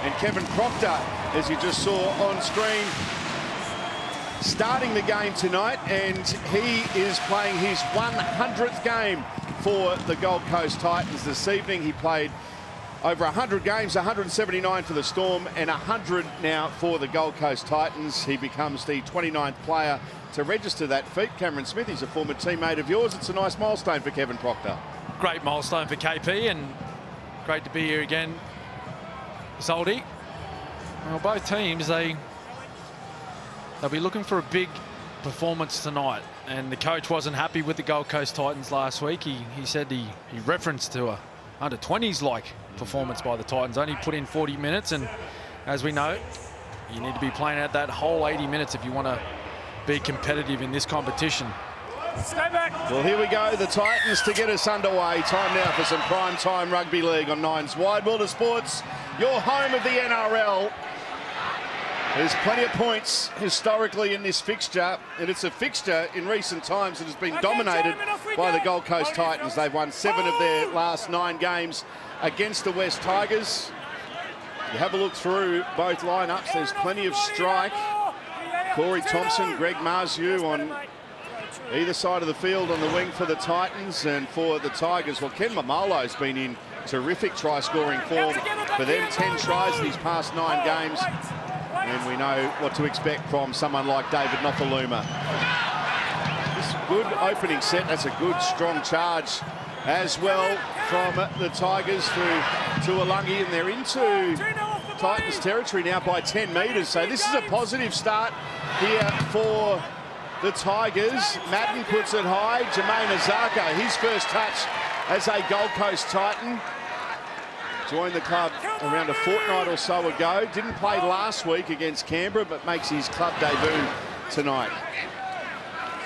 And Kevin Proctor, as you just saw on screen, starting the game tonight, and he is playing his 100th game for the Gold Coast Titans this evening. He played over 100 games, 179 for the Storm and 100 now for the Gold Coast Titans. He becomes the 29th player to register that feat. Cameron Smith, he's a former teammate of yours. It's a nice milestone for Kevin Proctor. Great milestone for KP, and great to be here again, Salty. Well, both teams, they'll be looking for a big performance tonight, and the coach wasn't happy with the Gold Coast Titans last week. He said he referenced to a under-20s like performance by the Titans. Only put in 40 minutes, and as we know, you need to be playing out that whole 80 minutes if you want to be competitive in this competition. Stay back. Well, here we go, the Titans to get us underway. Time now for some prime time rugby league on Nine's Wide World of Sports, your home of the NRL. There's plenty of points historically in this fixture, and it's a fixture in recent times that has been dominated by the Gold Coast Titans. They've won 7 of their last 9 games against the West Tigers. You have a look through both lineups, there's plenty of strike. Corey Thompson, Greg Marziu on either side of the field on the wing for the Titans, and for the Tigers, well, Ken Mamalo's been in terrific try-scoring form for them. 10 tries in his past 9 games, and we know what to expect from someone like David Nofaluma. This good opening set, that's a good, strong charge as well from the Tigers through Tuolungi, and they're into Titans territory now by 10 metres, so this is a positive start here for the Tigers. Madden puts it high. Jermaine Azarko, his first touch as a Gold Coast Titan. Joined the club around a fortnight or so ago. Didn't play last week against Canberra, but makes his club debut tonight.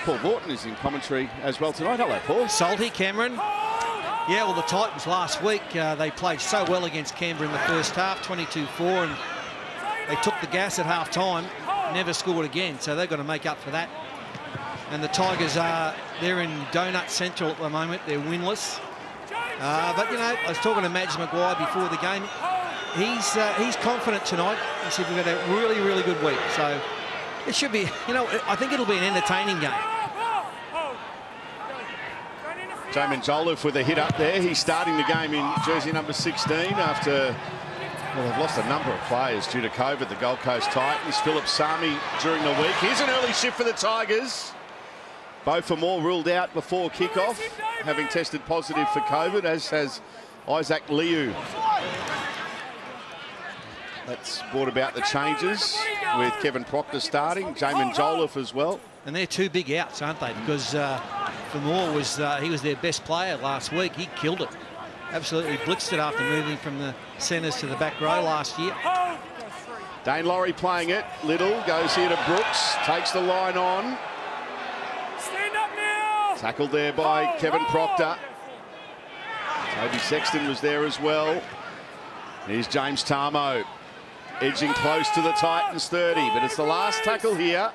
Paul Morton is in commentary as well tonight. Hello, Paul. Salty, Cameron. Yeah, well, the Titans last week, they played so well against Canberra in the first half, 22-4, and they took the gas at half-time, never scored again, so they've got to make up for that. And the Tigers they're in Donut Central at the moment. They're winless. But, you know, I was talking to Madge Maguire before the game. He's confident tonight. He said we've had a really, really good week. So it should be, you know, I think it'll be an entertaining game. Jamin Jolliffe with a hit up there. He's starting the game in jersey number 16 after, well, they've lost a number of players due to COVID, the Gold Coast Titans. Philip Sami during the week. Here's an early shift for the Tigers. Both Moore ruled out before kickoff, having tested positive for COVID, as has Isaac Liu. That's brought about the changes with Kevin Proctor starting, Jamin Jolliffe as well. And they're 2 big outs, aren't they? Because Moore was he was their best player last week. He killed it. Absolutely blitzed it after moving from the centres to the back row last year. Dane Laurie playing it. Little goes here to Brooks, takes the line on. Tackled there by Kevin Proctor. Toby Sexton was there as well. Here's James Tarmo, edging close to the Titans 30, but it's the last tackle here.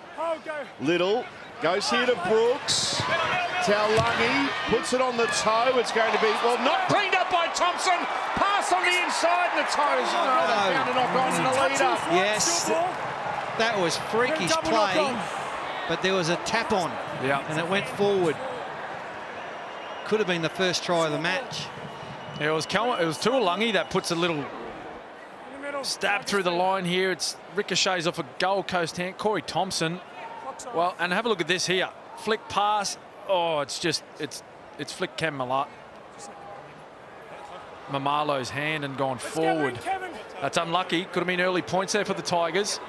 Little goes here to Brooks. Taulagi puts it on the toe. It's going to be, well, not cleaned up by Thompson. Pass on the inside, and the toes. No, they found a knock on in the leader. Yes, that was freakish play, but there was a tap on, and it went forward. Could have been the first try of the match. Yeah, it was Tuolungi that puts a little stab through the line here. It's ricochets off a Gold Coast hand. Corey Thompson. Well, and have a look at this here. Flick pass. Oh, it's flick Cam Mamalo's hand and gone forward. That's unlucky. Could have been early points there for the Tigers.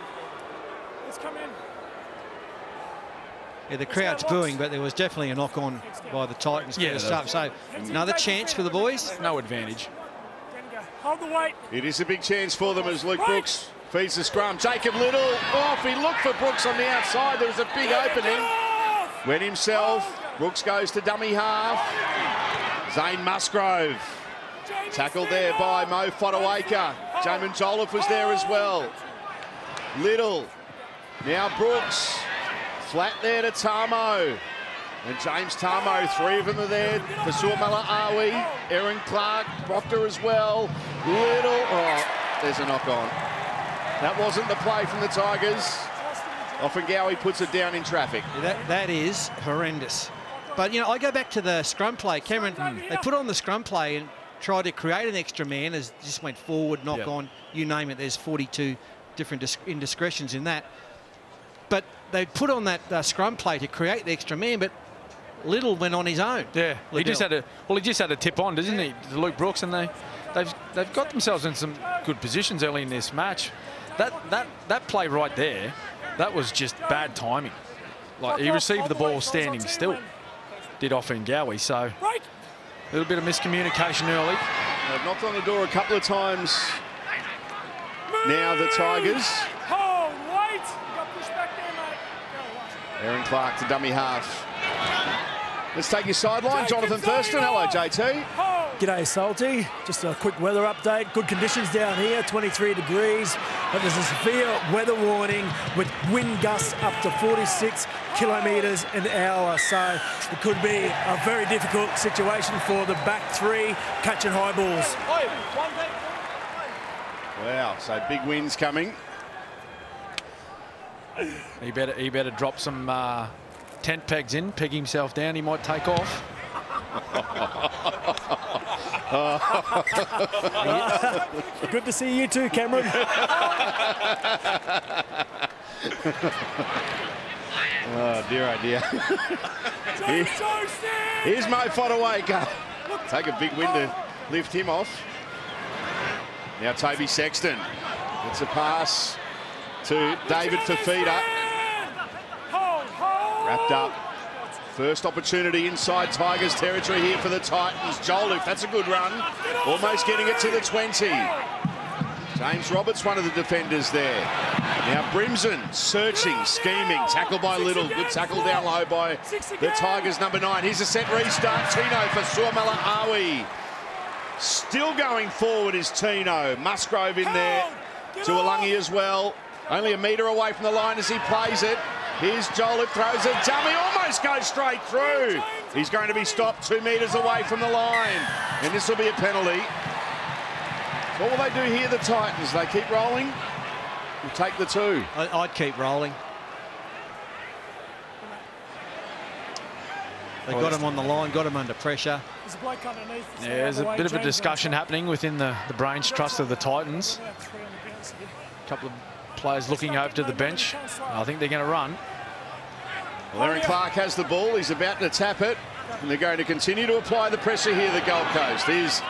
Yeah, the crowd's booing, but there was definitely a knock-on by the Titans first up. So another chance for the boys. No advantage. Hold the weight. It is a big chance for them as Luke Brooks feeds the scrum. Jacob Little off. He looked for Brooks on the outside. There was a big opening. Went himself. Brooks goes to dummy half. Zane Musgrove. Tackled there by Mo Fodawaker. Jamin Jolliffe was there as well. Little. Now Brooks. Flat there to Tarmo. And James Tarmo, 3 of them are there. Kasua Malaawi, Aaron Clark, Proctor as well. Little, there's a knock-on. That wasn't the play from the Tigers. Offengowie puts it down in traffic. Yeah, that is horrendous. But, you know, I go back to the scrum play. Cameron, they put on the scrum play and tried to create an extra man, as just went forward, knock on, you name it. There's 42 different indiscretions in that. But they put on that scrum play to create the extra man, but Little went on his own. Yeah, he just had a tip on, doesn't he, to Luke Brooks, and they've got themselves in some good positions early in this match. That play right there, that was just bad timing. Like, he received the ball standing still, did Offengowie, so a little bit of miscommunication early. They've knocked on the door a couple of times now, the Tigers. Aaron Clark to dummy half. Let's take your sideline. Jonathan Thurston. Hello, JT. G'day, Salty. Just a quick weather update. Good conditions down here, 23 degrees. But there's a severe weather warning with wind gusts up to 46 kilometres an hour. So it could be a very difficult situation for the back three catching high balls. Wow, so big winds coming. He better drop some tent pegs in, peg himself down. He might take off. Good to see you too, Cameron. Oh, dear, oh dear. Here's Mo Fodawaker. Take a big wind to lift him off. Now Toby Sexton. It's a pass to David Fafita. Wrapped up. First opportunity inside Tigers territory here for the Titans. Joliffe, that's a good run. Almost getting it to the 20. James Roberts, one of the defenders there. Now Brimson, searching, scheming. Tackle by Little. Good tackle down low by the Tigers, number 9. Here's a set restart. Tino for Suomala Awi. Still going forward is Tino. Musgrove in there. Tuolangi as well. Only a metre away from the line as he plays it. Here's Joliffe, throws a dummy, almost goes straight through. He's going to be stopped 2 metres away from the line. And this will be a penalty. What will they do here, the Titans? They keep rolling? We'll take the 2. I'd keep rolling. They got him on the line, got him under pressure. Yeah, there's a bit of a discussion happening within the brains trust of the Titans. A couple of players looking over to the bench. I think they're going to run. Well, Aaron Clark has the ball. He's about to tap it. And they're going to continue to apply the pressure here, the Gold Coast. Here's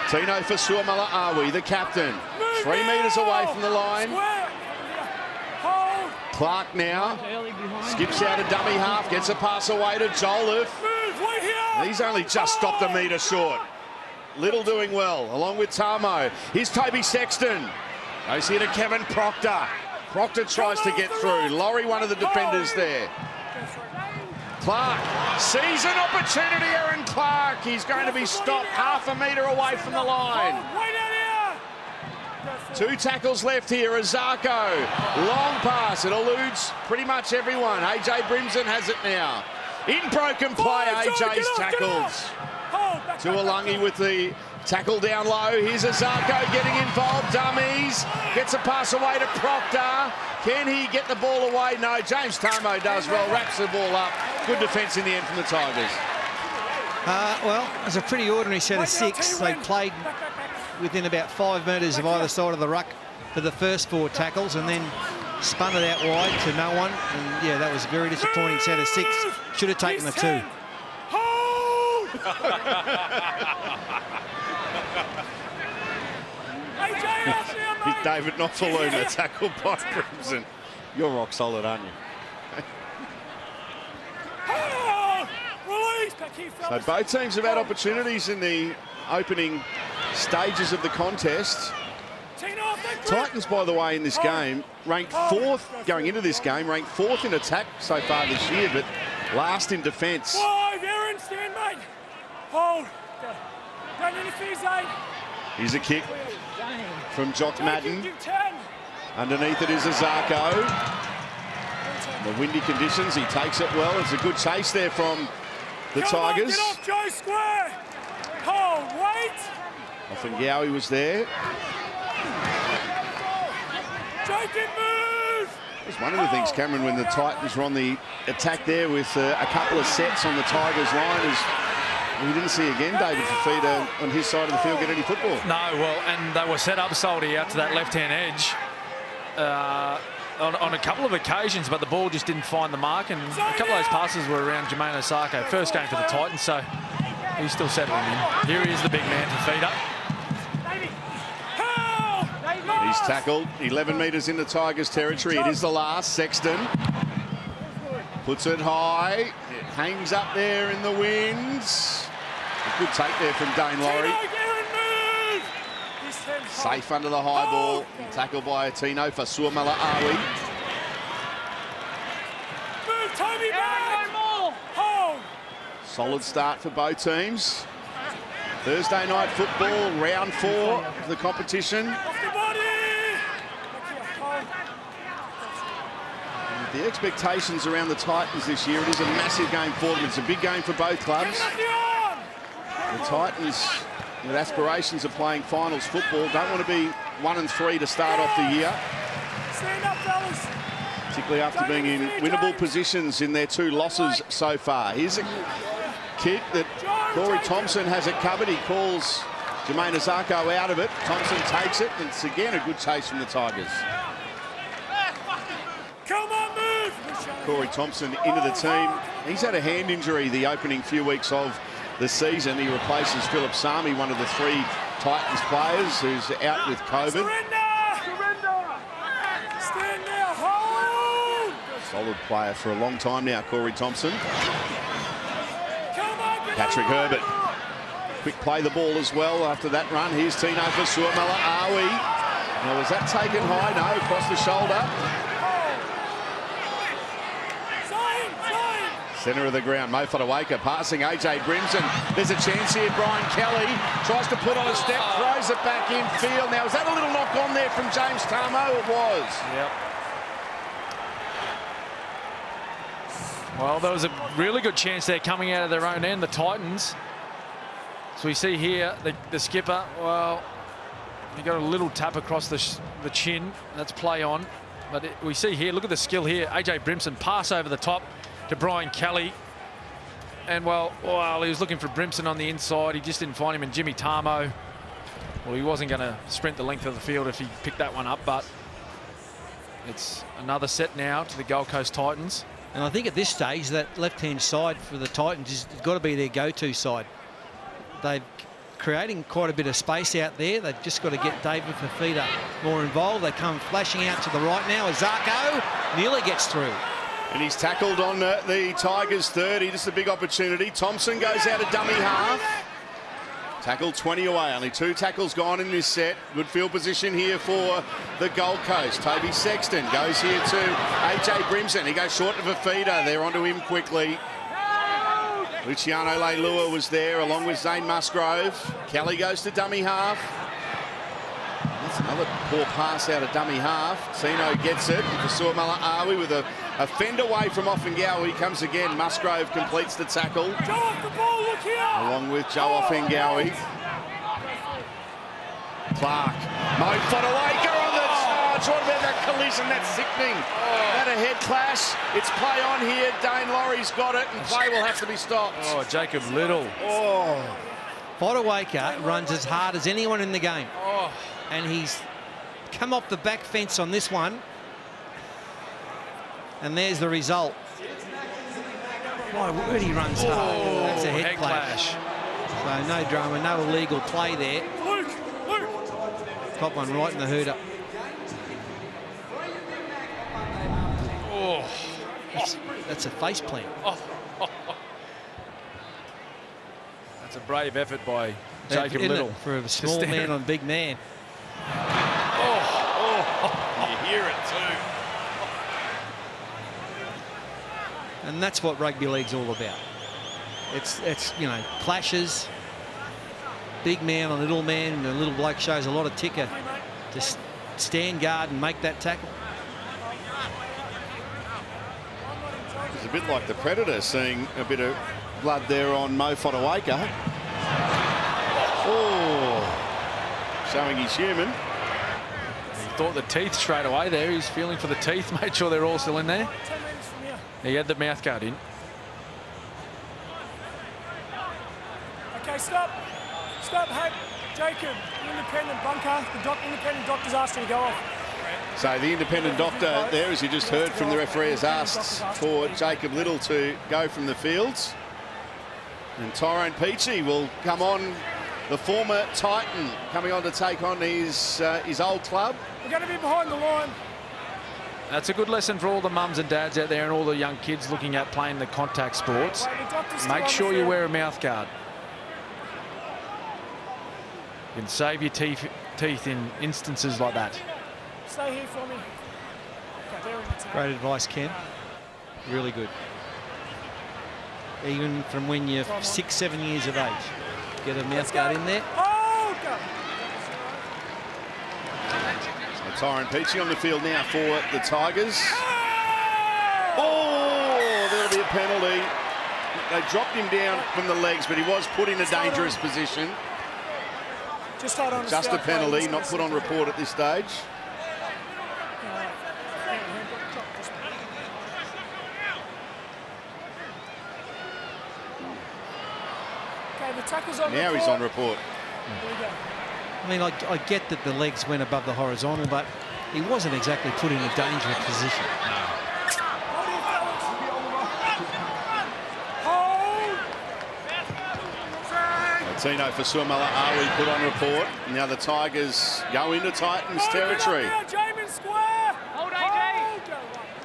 Tino for Suomala Awi, the captain. 3 metres away from the line. Clark now skips out a dummy half, gets a pass away to Joliffe. He's only just stopped a metre short. Little doing well, along with Tamo. Here's Toby Sexton. Goes here to Kevin Proctor. Proctor tries to get through. Laurie, one of the defenders there. Clark sees an opportunity, Aaron Clark. He's going to be stopped half a metre away from the line. 2 tackles left here. Azarko, long pass. It eludes pretty much everyone. AJ Brimson has it now. In broken play, AJ's tackles. Tuolangi with the tackle down low. Here's Azarko getting involved. Dummies. Gets a pass away to Proctor. Can he get the ball away? No, James Tamo does well. Wraps the ball up. Good defence in the end from the Tigers. Well, it's a pretty ordinary set of 6. They played within about 5 metres of either side of the ruck for the first 4 tackles and then spun it out wide to no one. And, yeah, that was a very disappointing set of 6. Should have taken the 2. David Nofaluna tackled by Brimson. You're rock solid, aren't you? So both teams have had opportunities in the opening stages of the contest. Titans, by the way, in this game, ranked 4th going into this game, ranked 4th in attack so far this year, but last in defence. 5, Aaron, stand, mate. Hold. Don't interfere, Zane. Here's a kick from Jock Madden. Underneath it is Azarko. In the windy conditions, he takes it well. It's a good chase there from the Tigers. Get off, Joe, square. Hold, wait. Offengowie was there. It's one of the things, Cameron, when the Titans were on the attack there with a couple of sets on the Tigers line, is we didn't see again David Fifita on his side of the field get any football. No, well, and they were set up, Salty, out to that left-hand edge on a couple of occasions, but the ball just didn't find the mark, and a couple of those passes were around Jermaine Osako. First game for the Titans, so he's still settling in. Here he is, the big man, Fifita. He's tackled 11 metres into Tigers territory. It is the last. Sexton puts it high. It hangs up there in the winds. A good take there from Dane Laurie. Safe under the high ball. Tackled by Tino for Suomala-Awi. Solid start for both teams. Thursday night football, round 4 of the competition. The expectations around the Titans this year, it is a massive game for them. It's a big game for both clubs. The Titans, with aspirations of playing finals football, don't want to be 1-3 to start off the year. Particularly after being in winnable positions in their 2 losses so far. Here's a kick that Corey Thompson has it covered. He calls Jermaine Osako out of it. Thompson takes it, and it's again a good chase from the Tigers. Corey Thompson into the team. He's had a hand injury the opening few weeks of the season. He replaces Philip Sami, one of the 3 Titans players who's out with COVID. Solid player for a long time now, Corey Thompson. Patrick Herbert. Quick play the ball as well after that run. Here's Tino for Suomala-Awi. Now, was that taken high? No, across the shoulder. Centre of the ground, Mo Fotuaika passing AJ Brimson. There's a chance here. Brian Kelly tries to put on a step, throws it back in field. Now, is that a little knock on there from James Tamo? It was. Yep. Well, there was a really good chance there coming out of their own end, the Titans. So we see here the skipper, well, he got a little tap across the chin. That's play on. But we see here, look at the skill here. AJ Brimson pass over the top to Brian Kelly. And, well, he was looking for Brimson on the inside. He just didn't find him. And Jimmy Tamo, well, he wasn't going to sprint the length of the field if he picked that one up. But it's another set now to the Gold Coast Titans. And I think at this stage, that left-hand side for the Titans has got to be their go-to side. They're creating quite a bit of space out there. They've just got to get David Fifita more involved. They come flashing out to the right now. Osako nearly gets through. And he's tackled on the Tigers 30. Just a big opportunity. Thompson goes out a dummy half. Tackle 20 away. Only 2 tackles gone in this set. Good field position here for the Gold Coast. Toby Sexton goes here to AJ Brimson. He goes short of a feeder. They're onto him quickly. Luciano Leilua was there along with Zane Musgrove. Kelly goes to dummy half. That's another poor pass out of dummy half. Tino gets it. Suomala-Awi with a fend away from Offengawi. Comes again. Musgrove completes the tackle. Joe off the ball, look here! Along with Joe Offengawi. Clark. Mo Fotuaika on the charge. What about that collision? That's sickening. That a head clash. It's play on here. Dane Laurie's got it, and play will have to be stopped. Oh, Jacob Little. Oh. Fotuaika runs as hard as anyone in the game. Oh. And he's come off the back fence on this one. And there's the result. My word, he runs hard. That's a head clash. So no drama, no illegal play there. Got one right in the hooter. Oh. That's a face plant. Oh. That's a brave effort by Jacob Little. For a small man on big man. You hear it too. And that's what rugby league's all about. It's you know, clashes, big man on little man, and the little bloke shows a lot of ticker to stand guard and make that tackle. It's a bit like the Predator, seeing a bit of blood there on Mo Fotuaika. Oh, showing he's human. thought the teeth straight away there. He's feeling for the teeth, made sure they're all still in there. 10 metres from here. He had the mouth guard in. Okay, stop. Stop, hey, Jacob, independent bunker. The independent doctor's asked you to go off. So the independent doctor there, as you just heard from the referee, has asked for Jacob Little to go from the fields. And Tyrone Peachey will come on, the former Titan, coming on to take on his old club. We're going to be behind the line. That's a good lesson for all the mums and dads out there and all the young kids looking at playing the contact sports. Make sure you wear a mouth guard. You can save your teeth in instances like that. Stay here for me. Okay, they're in the tank. Great advice, Ken. Really good. Even from when you're 6, 7 years of age. Get a mouth guard in there. Oh, go. So Tyrone Peachey on the field now for the Tigers. Oh, there'll be a penalty. They dropped him down from the legs, but he was put in a dangerous position. Just hold on. Just a penalty, not put on report at this stage. Okay, the tackle's on Now report. he's on report. There we go. I mean, I get that the legs went above the horizontal, but he wasn't exactly put in a dangerous position. Tino Fasuamala Awi put on report. Now the Tigers go into Titans territory.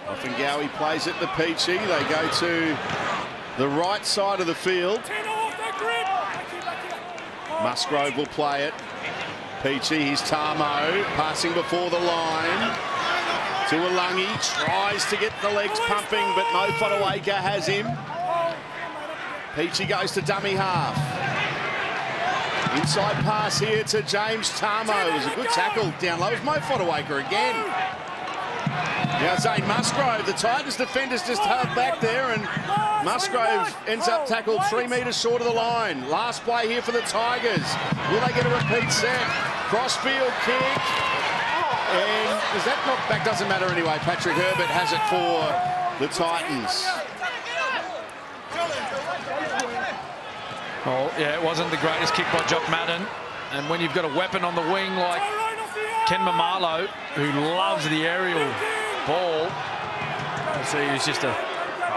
Offangawi plays it to Peachey. They go to the right side of the field. Musgrove will play it. Peachey, he's Tamo, passing before the line. To Alangi, tries to get the legs pumping, but Mo Fotuaika has him. Peachey goes to dummy half. Inside pass here to James Tamo. It was a good tackle down low. It was Mo Fotuaika again. Now Zane Musgrove, the Titans defenders just held back there, and Musgrove ends up tackled 3 metres short of the line. Last play here for the Tigers. Will they get a repeat set? Crossfield kick. And is that knocked back? Doesn't matter anyway. Patrick Herbert has it for the Titans. Well, yeah, it wasn't the greatest kick by Jock Madden. And when you've got a weapon on the wing like Ken Mamalo, who loves the aerial ball, you see he's just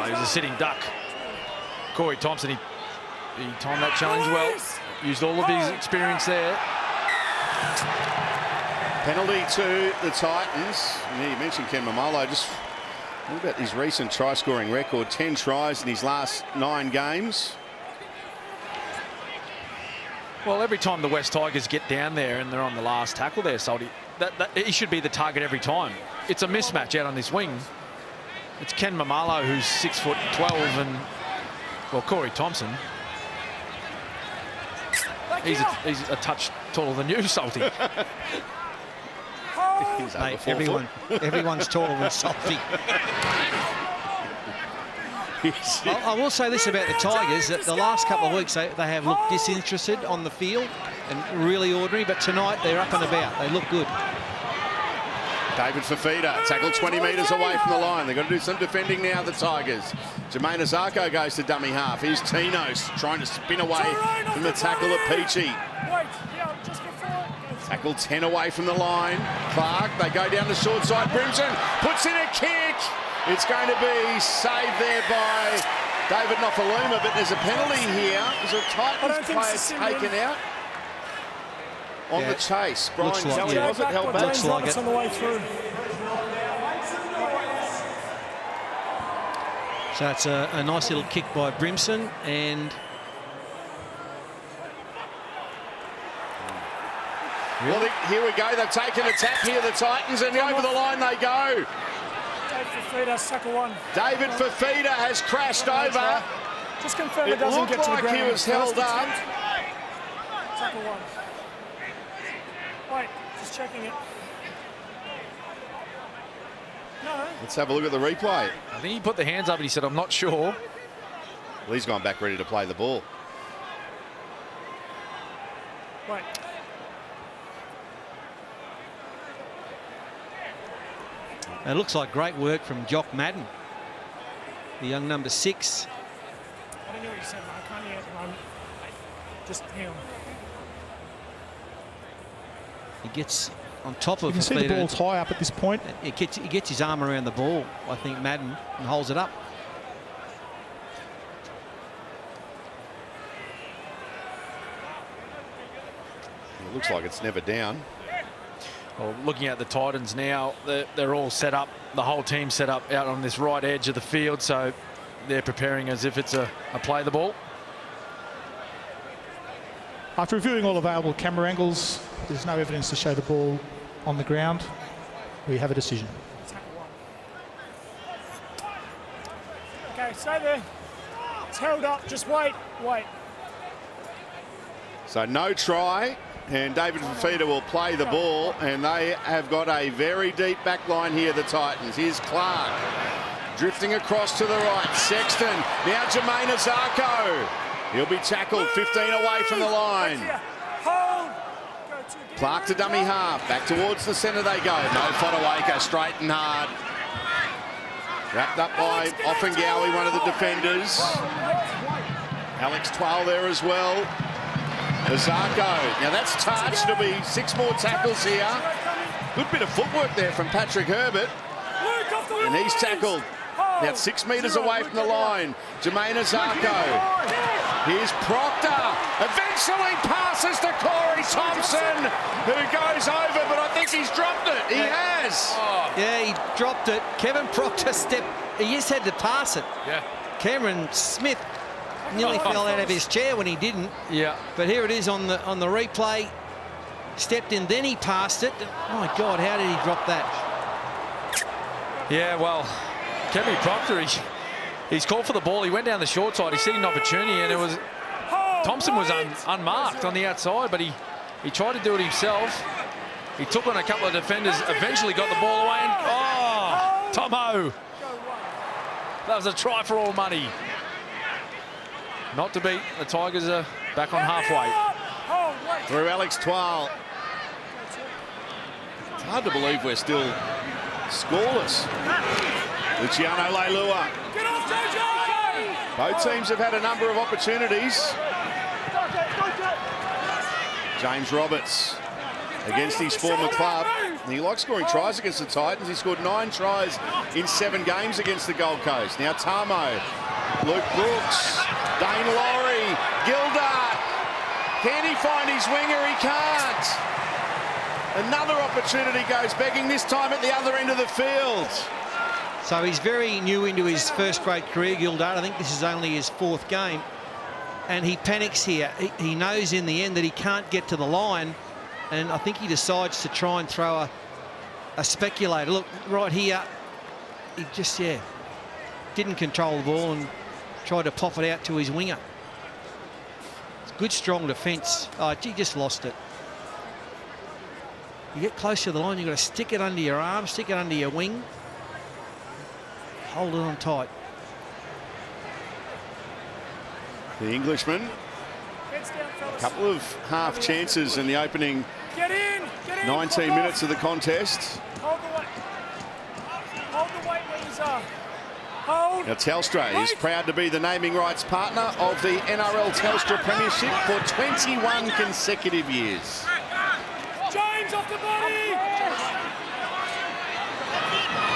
he's a sitting duck. Corey Thompson, he timed that challenge well. Used all of his experience there. Penalty to the Titans. Yeah, you mentioned Ken Mamalo. Just what about his recent try-scoring record? 10 tries in his last 9 games. Well, every time the West Tigers get down there and they're on the last tackle there, Salty, he should be the target every time. It's a mismatch out on this wing. It's Ken Mamalo, who's 6'12", and, well, Corey Thompson. He's a touch taller than you, Salty. Mate, everyone's taller than Salty. I will say this about the Tigers, that the last couple of weeks they have looked disinterested on the field and really ordinary, but tonight they're up and about. They look good. David Fafita tackled 20 metres away from the line. They've got to do some defending now, the Tigers. Jermaine Azarko goes to dummy half. Here's Tino's trying to spin away from the tackle at Peachey. Tackle 10 away from the line. Clark, they go down the short side. Brimson puts in a kick. It's going to be saved there by David Nofaluma, but there's a penalty here. There's a Titans player taken out on the chase. Brian Kelly, was it held back? Looks like it. On the way through. So it's a nice little kick by Brimson, and well, here we go. They've taken a tap here, the Titans, and over the line they go. David Fafita has crashed over. Just confirm it doesn't get to the ground. It looked like he was held up. Tackle 1. Wait, just checking it. No. Let's have a look at the replay. I think he put the hands up and he said, I'm not sure. Well, he's gone back ready to play the ball. Wait. And it looks like great work from Jock Madden, the young number 6. I don't know what you said, Mark. I can't hear at the moment. Just hang on. He gets on top of You can see the ball's high up at this point. He gets his arm around the ball, I think, Madden, and holds it up. It looks like it's never down. Well, looking at the Titans now, they're all set up. The whole team set up out on this right edge of the field, so they're preparing as if it's a play the ball. After reviewing all available camera angles, there's no evidence to show the ball on the ground. We have a decision. Okay, stay there. It's held up. Just wait. So no try, and David Fafita will play the ball, and they have got a very deep back line here, the Titans. Here's Clark, drifting across to the right. Sexton, now Jermaine Azarko. He'll be tackled 15 away from the line. Clark to dummy half, back towards the centre they go. No Fodawaker, straight and hard. Wrapped up by Offengowie, one of the defenders. Alex Twal there as well. Azarko, now that's touched. There'll be 6 more tackles here. Good bit of footwork there from Patrick Herbert. And he's tackled about 6 metres away from the line. Jermaine Azarko. Here's Proctor. Eventually passes to Corey Thompson, who goes over, but I think he's dropped it. He has. Yeah, he dropped it. Kevin Proctor he just had to pass it. Yeah. Cameron Smith nearly fell out of his chair when he didn't. Yeah. But here it is on the replay. Stepped in, then he passed it. Oh my God, how did he drop that? Yeah, well, Kevin Proctor, he's called for the ball. He went down the short side. He seen an opportunity, and it was Thompson was unmarked on the outside, but he tried to do it himself. He took on a couple of defenders, eventually got the ball away, and Tomo. That was a try for all money. Not to beat. The Tigers are back on halfway. Through Alex Twal. It's hard to believe we're still scoreless. Luciano Leilua. Both teams have had a number of opportunities. James Roberts against his former club. And he likes scoring tries against the Titans. He scored 9 tries in 7 games against the Gold Coast. Now Tamo, Luke Brooks, Dane Laurie, Gildart. Can he find his winger? He can't. Another opportunity goes begging, this time at the other end of the field. So he's very new into his first grade career, Gildart. I think this is only his 4th game. And he panics here. He knows in the end that he can't get to the line. And I think he decides to try and throw a speculator. Look, right here, he just, didn't control the ball and tried to pop it out to his winger. It's good, strong defence. Oh, he just lost it. You get close to the line, you've got to stick it under your arm, stick it under your wing. Hold it on tight. The Englishman, a couple of half chances in the opening 19 minutes of the contest. Hold the weight, Lisa. Hold. Now Telstra is proud to be the naming rights partner of the NRL Telstra Premiership for 21 consecutive years. James off the body.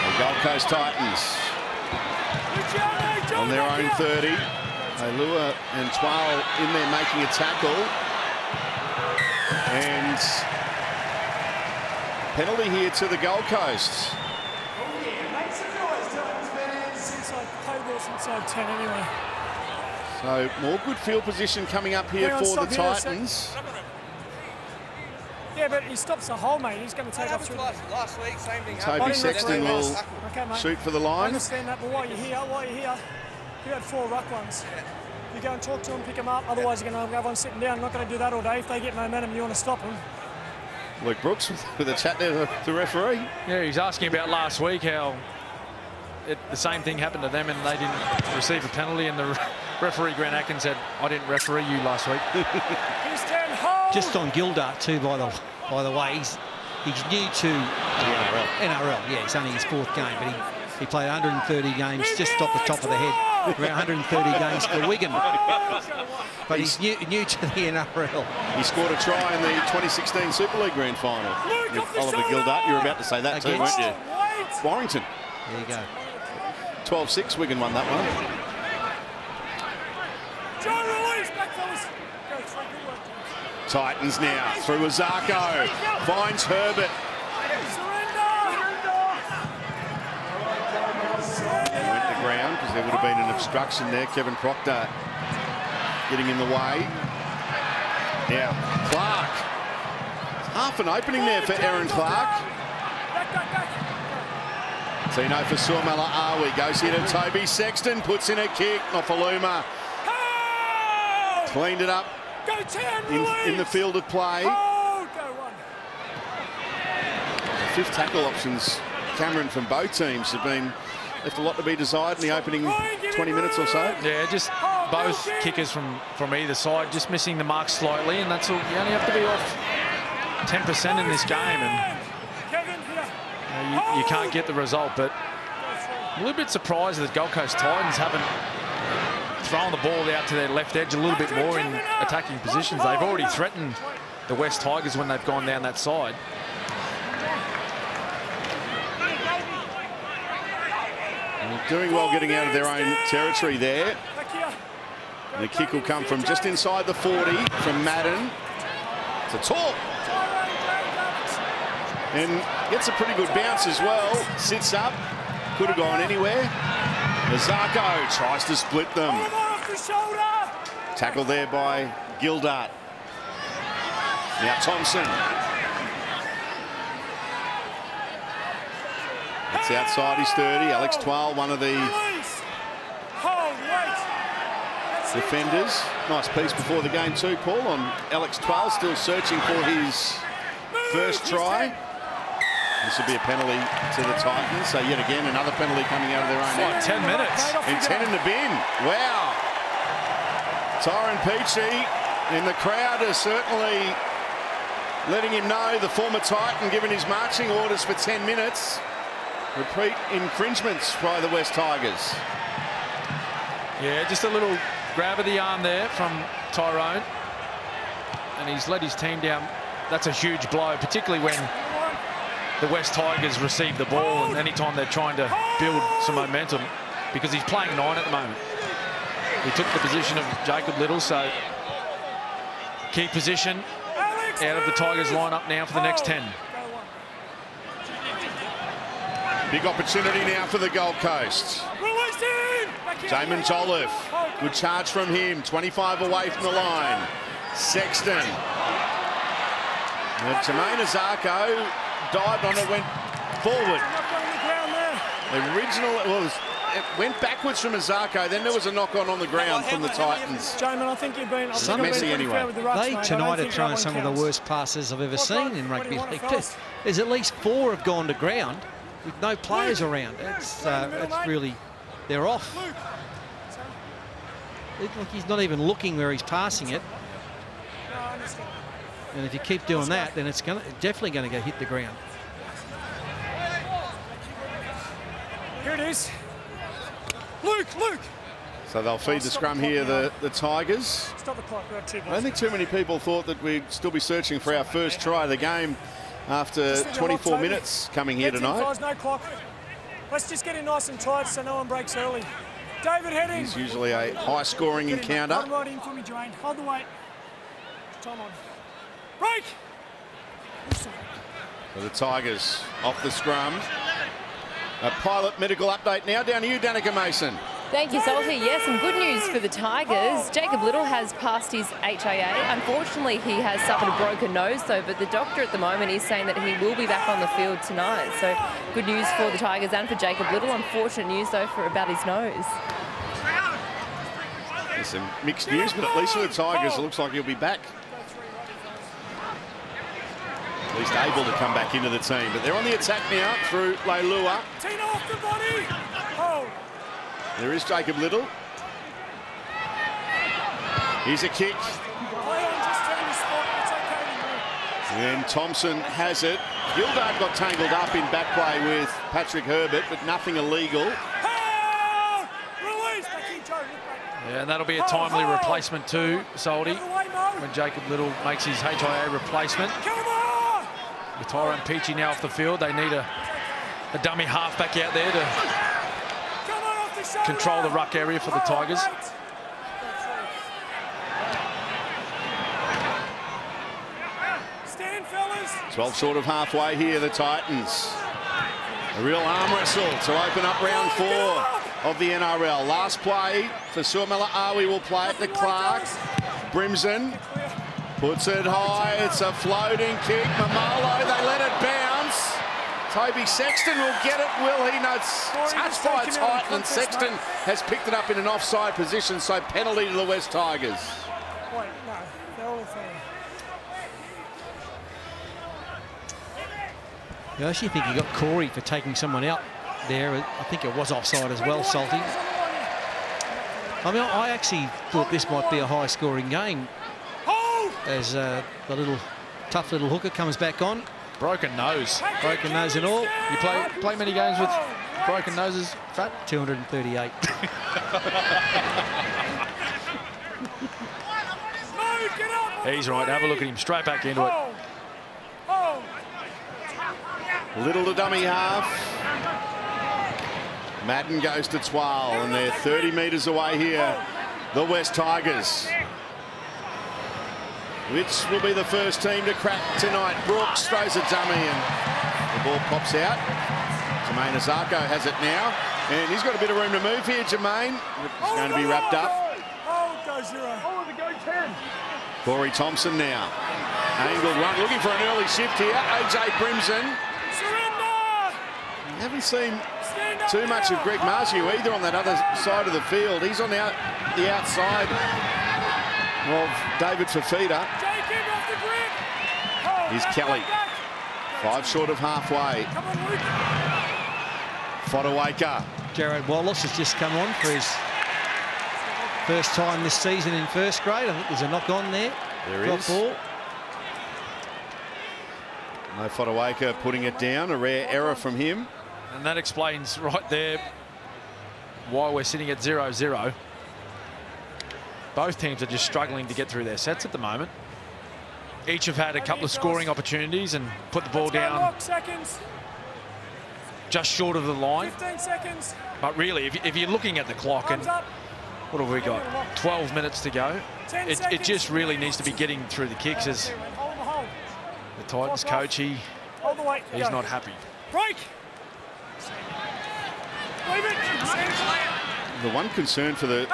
The Gold Coast Titans on their own 30. Leilua and Twal in there making a tackle. And penalty here to the Gold Coast. Inside 10 anyway. So more good field position coming up here for the Titans. Yeah, but he stops the hole, mate. He's going to take off through. Last week, same thing. Toby Sexton will shoot for the I line. understand that, but while you're here, you had 4 ruck ones. You go and talk to them, pick them up. Otherwise, you're going to have one sitting down. I'm not going to do that all day. If they get momentum, you want to stop them. Luke Brooks with a chat there to the referee. Yeah, he's asking about last week how the same thing happened to them and they didn't receive a penalty, and the referee Grant Atkins said, I didn't referee you last week. He's 10, hold. Just on Gildart too, by the way. He's new to NRL. Yeah, it's only his 4th game, but he played 130 games just off the top of the head. Around 130 games for Wigan. But he's new to the NRL. He scored a try in the 2016 Super League Grand Final with Oliver Gildart. You were about to say that too, weren't you? Warrington. There you go. 12-6, Wigan won that one. Titans now through Azarko. Finds Herbert. He went to ground because there would have been an obstruction there. Kevin Proctor getting in the way. Now, Clark. Half an opening there for Aaron Clark. Tino for Suomela Awi. Goes here to Toby Sexton. Puts in a kick. Nofaluma cleaned it up in the field of play. The 5th tackle options, Cameron, from both teams have been left a lot to be desired in the opening 20 minutes or so. Yeah, just both kickers from either side just missing the mark slightly, and that's all. You only have to be off 10% in this game, and you can't get the result. But I'm a little bit surprised that Gold Coast Titans haven't thrown the ball out to their left edge a little bit more in attacking positions. They've already threatened the West Tigers when they've gone down that side. Doing well getting out of their own territory there. The kick will come from just inside the 40 from Madden. It's a talk. And gets a pretty good bounce as well. Sits up. Could have gone anywhere. Azarko tries to split them. Tackle there by Gildart. Now Thompson. It's outside his 30. Alex Twal, one of the defenders. Nice piece before the game too, Paul, on Alex Twal, still searching for his first try. This will be a penalty to the Titans. So yet again, another penalty coming out of their own end. 10 minutes. And 10 in the bin. Wow. Tyron Peachey in the crowd is certainly letting him know, the former Titan, given his marching orders for 10 minutes. Repeat infringements by the West Tigers. Yeah, just a little grab of the arm there from Tyrone. And he's let his team down. That's a huge blow, particularly when the West Tigers receive the ball and anytime they're trying to build some momentum, because he's playing 9 at the moment. He took the position of Jacob Little, so key position out of the Tigers lineup now for the next 10. Big opportunity now for the Gold Coast. Damon Jolliffe, good charge from him, 25 away from the line. Sexton. Jermaine Azarko dived on it, went forward. The original, it went backwards from Azarko, then there was a knock-on on the ground from the Titans. Jamin, I think you've been messy anyway. They tonight are throwing some of the worst passes I've ever seen in rugby league. There's at least 4 have gone to ground with no players around. It's really, they're off. Look, he's not even looking where he's passing it. And if you keep doing that, then it's definitely going to go hit the ground. Here it is. Luke! So they'll feed the scrum here, the Tigers. Stop the clock. I don't think too many people thought that we'd still be searching for our first try of the game after 24 minutes coming here tonight. No clock. Let's just get it nice and tight so no one breaks early. David, head in. It's usually a high-scoring encounter. Run right in for me, Dwayne. Hold the weight. Time on. Break! For the Tigers off the scrum. A pilot medical update now. Down to you, Danica Mason. Thank you, Salty. Yes, some good news for the Tigers. Jacob Little has passed his HIA. Unfortunately, he has suffered a broken nose, but the doctor at the moment is saying that he will be back on the field tonight. So good news for the Tigers and for Jacob Little. Unfortunate news, though, for about his nose. There's some mixed news, but at least for the Tigers, it looks like he'll be back. At least able to come back into the team. But they're on the attack now through Leilua. There is Jacob Little. Here's a kick. And Thompson has it. Gildart got tangled up in back play with Patrick Herbert, but nothing illegal. Yeah, and that'll be a timely replacement too, Soldy, when Jacob Little makes his HIA replacement. With Tyrone Peachy now off the field, they need a dummy halfback out there to control the ruck area for the Tigers. 12 short of halfway here, the Titans. A real arm wrestle to open up round 4 of the NRL. Last play for Suamela Awi will play it to Clark. Brimson puts it high. It's a floating kick. Mamalo, they let it bounce. Toby Sexton will get it, will he? No, it's touched by a Titan, and Sexton has picked it up in an offside position, so penalty to the West Tigers. Wait, no, they're all fair. I actually think you got Corey for taking someone out there. I think it was offside as well, Salty. I mean, I actually thought this might be a high-scoring game as the tough little hooker comes back on. Broken nose. Broken nose and all. You play many games with broken noses, Fat? 238. He's right. Have a look at him. Straight back into it. Little to dummy half. Madden goes to 12, and they're 30 metres away here, the West Tigers. Which will be the first team to crack tonight. Brooks throws a dummy, and the ball pops out. Jermaine Azarko has it now, and he's got a bit of room to move here, Jermaine. It's going to be wrapped up. Corey Thompson now. Angled run, looking for an early shift here. AJ Brimson. Haven't seen too much of Greg Marzio either on that other side of the field. He's on the outside of David Fafita. Here's Kelly. 5 short of halfway. Fodawaker. Jared Wallace has just come on for his first time this season in first grade. I think there's a knock on there. There Drop is. Ball. No, Fodawaker putting it down. A rare error from him. And that explains right there why we're sitting at 0-0. Both teams are just struggling to get through their sets at the moment. Each have had a couple of scoring opportunities and put the ball down just short of the line. 15 seconds. But really, if you're looking at the clock, and what have we got? 12 minutes to go. It just really needs to be getting through the kicks as the Titans coach, he's not happy. Break. The one concern for the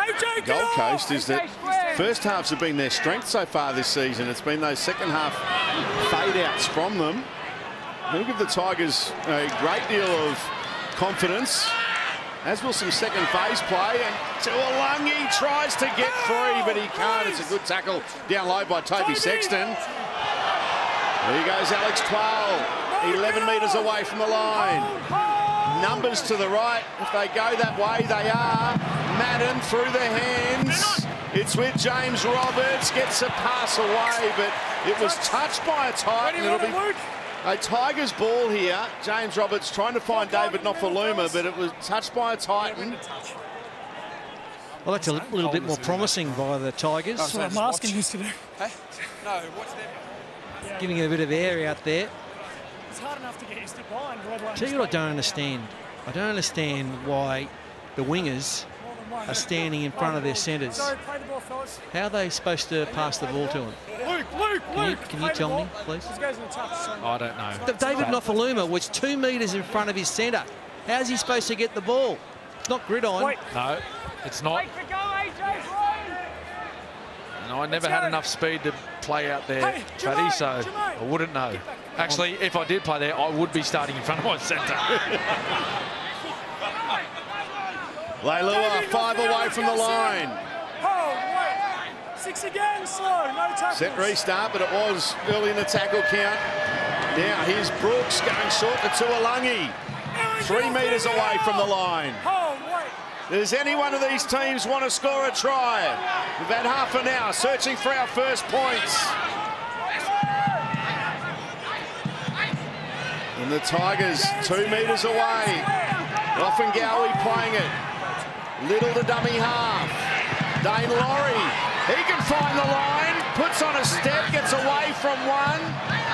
Gold Coast is that first halves have been their strength so far this season. It's been those second half fade-outs from them. They'll give the Tigers a great deal of confidence, as will some second phase play. And Tuolangi tries to get free, but he can't. It's a good tackle down low by Toby Sexton. There goes Alex Twal, 11 metres away from the line. Numbers to the right. If they go that way, they are. Madden through the hands. It's with James Roberts. Gets a pass away, but it was touched by a Titan. It'll be a Tigers ball here. James Roberts trying to find David Nofaluma, but it was touched by a Titan. Well, that's a little bit more promising by the Tigers. That's what I'm asking you to do. Hey? No, what's that? Giving it a bit of air out there. It's hard enough to get you stick behind. Tell you what I don't understand. I don't understand why the wingers are standing in front of their centres. Sorry, play the ball, fellas. How are they supposed to pass the ball to them? Luke, Can you tell me, please? This goes in the touch. So. I don't know. David Nofaluma was 2 metres in front of his centre. How's he supposed to get the ball? It's not gridiron. Wait. No, it's not. And I never had enough speed to play out there, Fatty, so I wouldn't know. Actually, if I did play there, I would be starting in front of my centre. Leilua 5 away from the line. Oh, wait. 6 again, slow, no tackles. Set restart, but it was early in the tackle count. Now here's Brooks going short to Tuolangi. 3 metres away from the line. Oh, wait. Does any one of these teams want to score a try? We've had half an hour searching for our first points. And the Tigers 2 metres away. Offengowie playing it. Little to dummy half. Dane Laurie, he can find the line, puts on a step, gets away from one.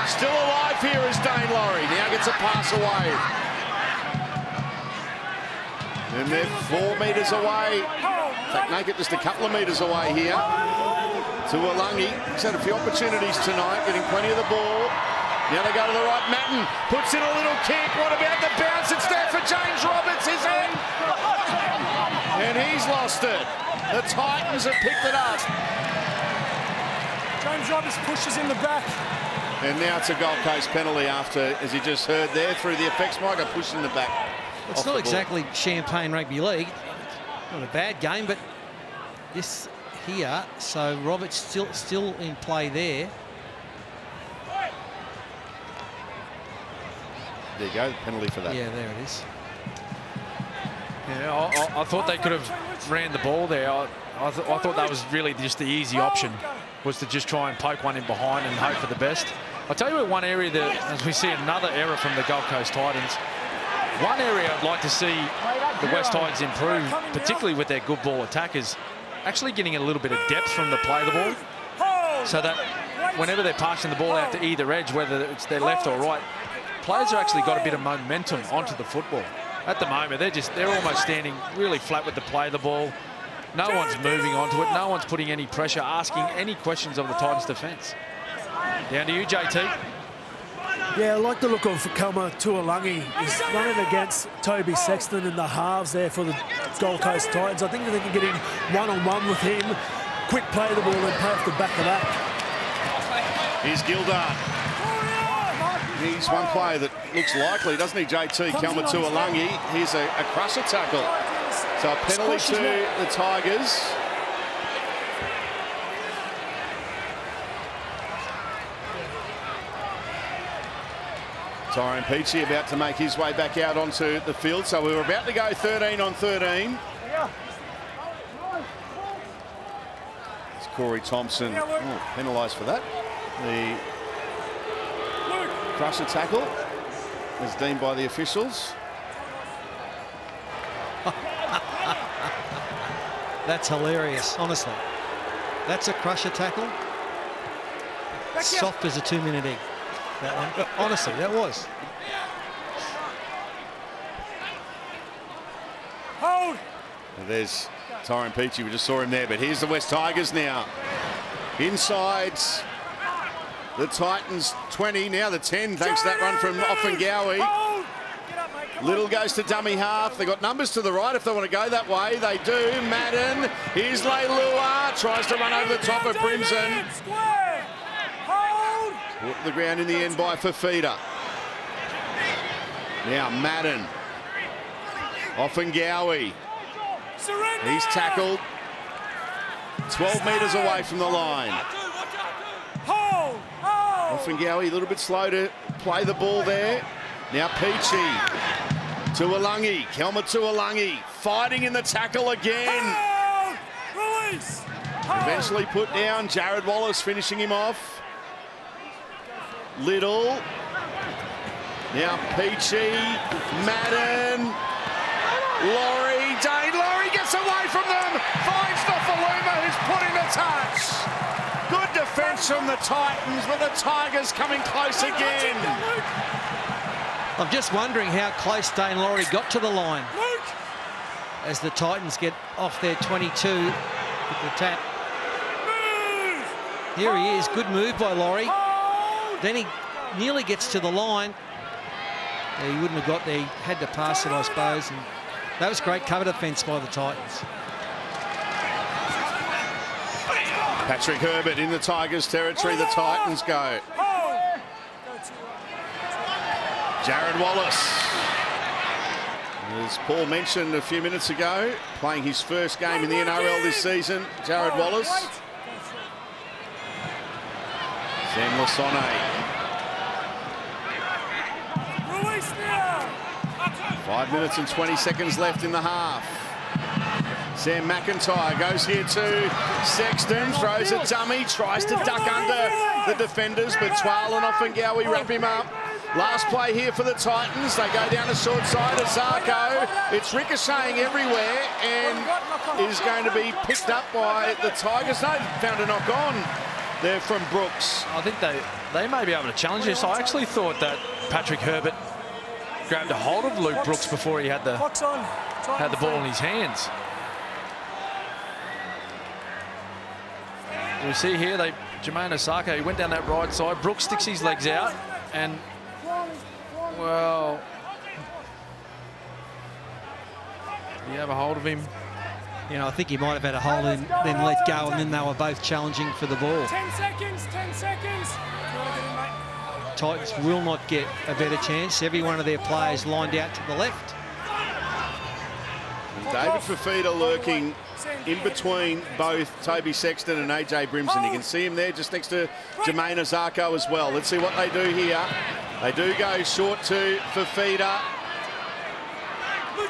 Still alive here is Dane Laurie. Now gets a pass away. And they're 4 metres away. In fact, make it just a couple of metres away here. Tuolangi, he's had a few opportunities tonight, getting plenty of the ball. Now they go to the right. Matten puts in a little kick. What about the bounce? It's there for James Roberts. He's in. And he's lost it. The Titans have picked it up. James Roberts pushes in the back. And now it's a Gold Coast penalty after, as you just heard there, through the effects mic, a push in the back. It's not exactly Champagne Rugby League. Not a bad game, but this here, so Roberts still in play there. There you go, penalty for that. Yeah, there it is. Yeah, I thought they could have ran the ball there. I thought that was really just the easy option, was to just try and poke one in behind and hope for the best. I'll tell you one area that, as we see another error from the Gold Coast Titans, one area I'd like to see the West Tigers improve, particularly with their good ball attackers, actually getting a little bit of depth from the play of the ball, so that whenever they're passing the ball out to either edge, whether it's their left or right, players have actually got a bit of momentum onto the football. At the moment, they're almost standing really flat with the play of the ball. No one's moving onto it. No one's putting any pressure, asking any questions of the Titans' defence. Down to you, JT. Yeah, I like the look of Kelma Tuolangi. He's running against Toby Sexton in the halves there for the Gold Coast Titans. I think they can get in one-on-one with him. Quick play the ball and pay off the back of that. Here's Gildart. He's one player that looks likely, doesn't he, JT? Kelma Tuolangi. Here's a crusher tackle. So a penalty to the Tigers. Tyrone Peachey about to make his way back out onto the field. So we were about to go 13 on 13. It's Corey Thompson penalised for that. The crusher tackle is deemed by the officials. That's hilarious, honestly. That's a crusher tackle. Soft as a 2-minute egg, that one. Honestly, that was. Hold! And there's Tyrone Peachey, we just saw him there, but here's the West Tigers now. Inside the Titans 20, now the 10, thanks to that run from Offengowie. Little goes to dummy half. They got numbers to the right if they want to go that way. They do. Madden. Here's Leilua. Tries to run over the top of Brimson. Put the ground in the end by Fafita. Now Madden. Offengowie. He's tackled 12 metres away from the line. Offengowie a little bit slow to play the ball there. Now Peachey. Tuolangi, Kelma Tuolangi, fighting in the tackle again. Eventually put down. Jared Wallace finishing him off. Little. Now Peachey, Madden, Laurie, Dane Laurie gets away from them. Finds Nofaluma, who's put in a touch. Good defence from the Titans, but the Tigers coming close again. I'm just wondering how close Dane Laurie got to the line as the Titans get off their 22 with the tap. Here he is, good move by Laurie. Then he nearly gets to the line. He wouldn't have got there, he had to pass it, I suppose. And that was great cover defence by the Titans. Patrick Herbert in the Tigers territory, the Titans go. Jared Wallace, as Paul mentioned a few minutes ago, playing his first game in the NRL this season. Jared Wallace. Sam Lasone. 5 minutes and 20 seconds left in the half. Sam McIntyre goes here to Sexton, throws a dummy, tries to duck under the defenders, but Twal and Offengowie wrap him up. Last play here for the Titans. They go down the short side of Zarko. It's ricocheting everywhere and is going to be picked up by the Tigers. No, found a knock on there from Brooks. I think they may be able to challenge this. I actually thought that Patrick Herbert grabbed a hold of Luke Brooks before he had the ball in his hands. We see here, Jermaine Osaka, he went down that right side. Brooks sticks his legs out and, well, you have a hold of him. You know, I think he might have had a hold of him, then let go, and then they were both challenging for the ball. 10 seconds, 10 seconds. Titans will not get a better chance. Every one of their players lined out to the left. And David Fafita lurking in between both Toby Sexton and AJ Brimson. You can see him there just next to Jermaine Osako as well. Let's see what they do here. They do go short to Fafita.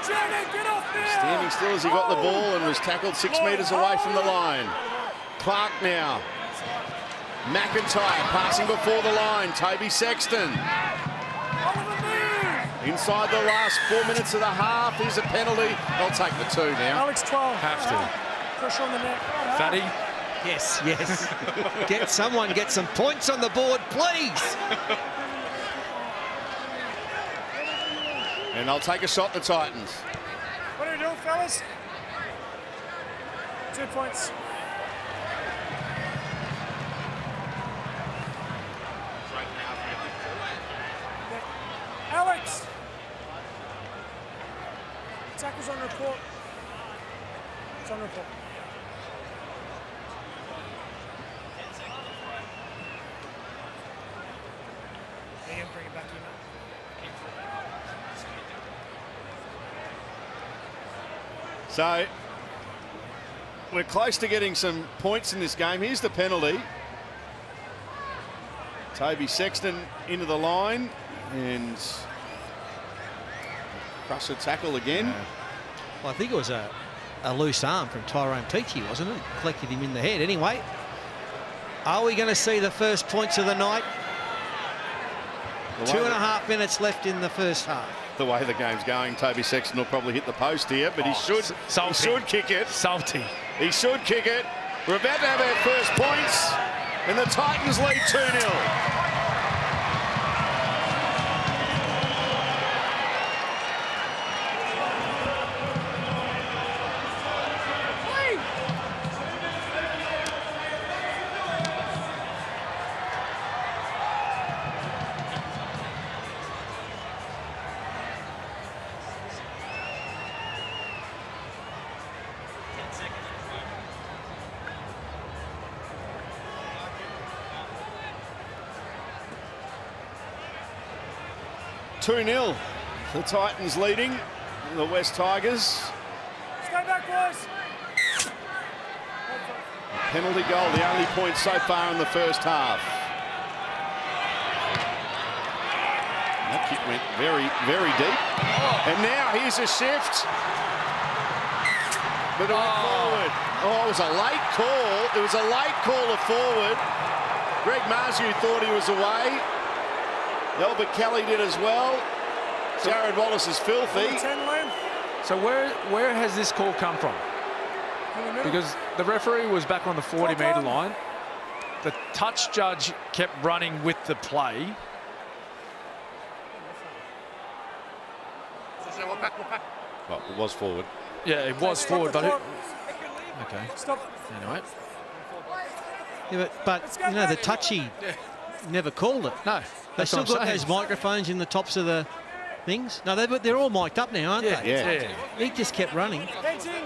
Standing still as he got the ball and was tackled 6 metres away from the line. Clark now. McIntyre passing before the line. Toby Sexton. Inside the last 4 minutes of the half. Here's a penalty. They'll take the 2 now. Alex 12. Have to. Pressure on the net. Fatty. Yes, yes. Get some points on the board, please. And they'll take a shot, the Titans. What are we doing, fellas? 2 points. Alex! Tackle's on report. It's on report. Yeah, bring it back in. So, we're close to getting some points in this game. Here's the penalty. Toby Sexton into the line and crusher tackle again. Well, I think it was a loose arm from Tyrone Peachey, wasn't it? Collected him in the head. Anyway, are we going to see the first points of the night? 2.5 minutes left in the first half. The way the game's going, Toby Sexton will probably hit the post here, but he should kick it. Salty. He should kick it. We're about to have our first points, and the Titans lead 2-0. $2-0. The Titans leading the West Tigers. Stay back, boys. Penalty goal, the only point so far in the first half. That kick went very, very deep. And now here's a shift. But it went forward. Oh, it was a late call. It was a late call of forward. Greg Marzu thought he was away. Albert Kelly did as well. Jared Wallace is filthy. So where has this call come from? Because the referee was back on the 40-metre line. The touch judge kept running with the play. Well, it was forward. Yeah, it was forward, but okay. Stop. Anyway. Yeah, but you know, the touchy never called it. No. They still got those microphones in the tops of the things. No, they're all mic'd up now, aren't they? Yeah. He just kept running. Heads in.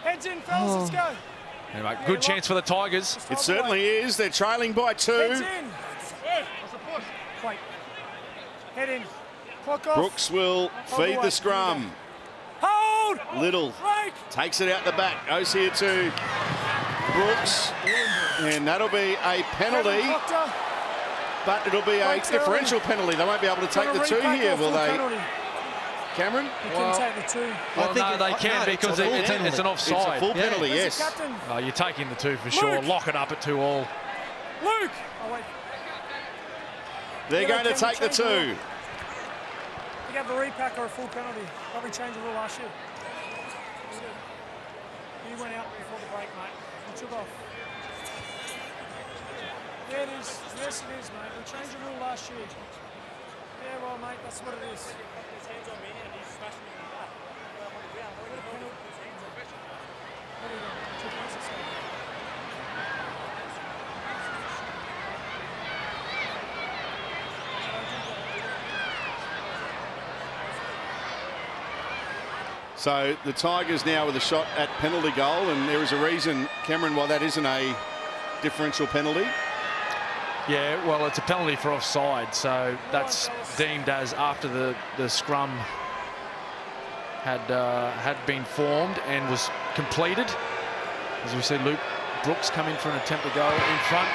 Heads in, fellas. Let's go. Anyway, good chance for the Tigers. It certainly is. They're trailing by 2. Heads in. Wait. Head in. Clock off. Brooks will feed the scrum. Hold. Little takes it out the back. Goes here to Brooks. And that'll be a penalty. But it'll be a differential penalty. They won't be able to take the 2 here, will they? Cameron? You can take the 2. Well, no, they can because it's an offside. It's a full penalty, yes. Oh, you're taking the 2 for sure. Lock it up at 2-all. Luke! Oh, wait. They're going to take the 2. You have a repack or a full penalty. Probably changed the rule last year. You went out before the break, mate. You took off. Yeah, it is. Yes, it is, mate. We changed the rule last year. Yeah, well, mate, that's what it is. His hands on me and he's smashing me in the back. I'm on the ground. What are you doing? His hands on me. What are you doing? 2 points or so? So the Tigers now with a shot at penalty goal, and there is a reason, Cameron, why that isn't a differential penalty. Yeah, well, it's a penalty for offside, so that's deemed as after the scrum had been formed and was completed. As we see Luke Brooks come in for an attempt to go in front.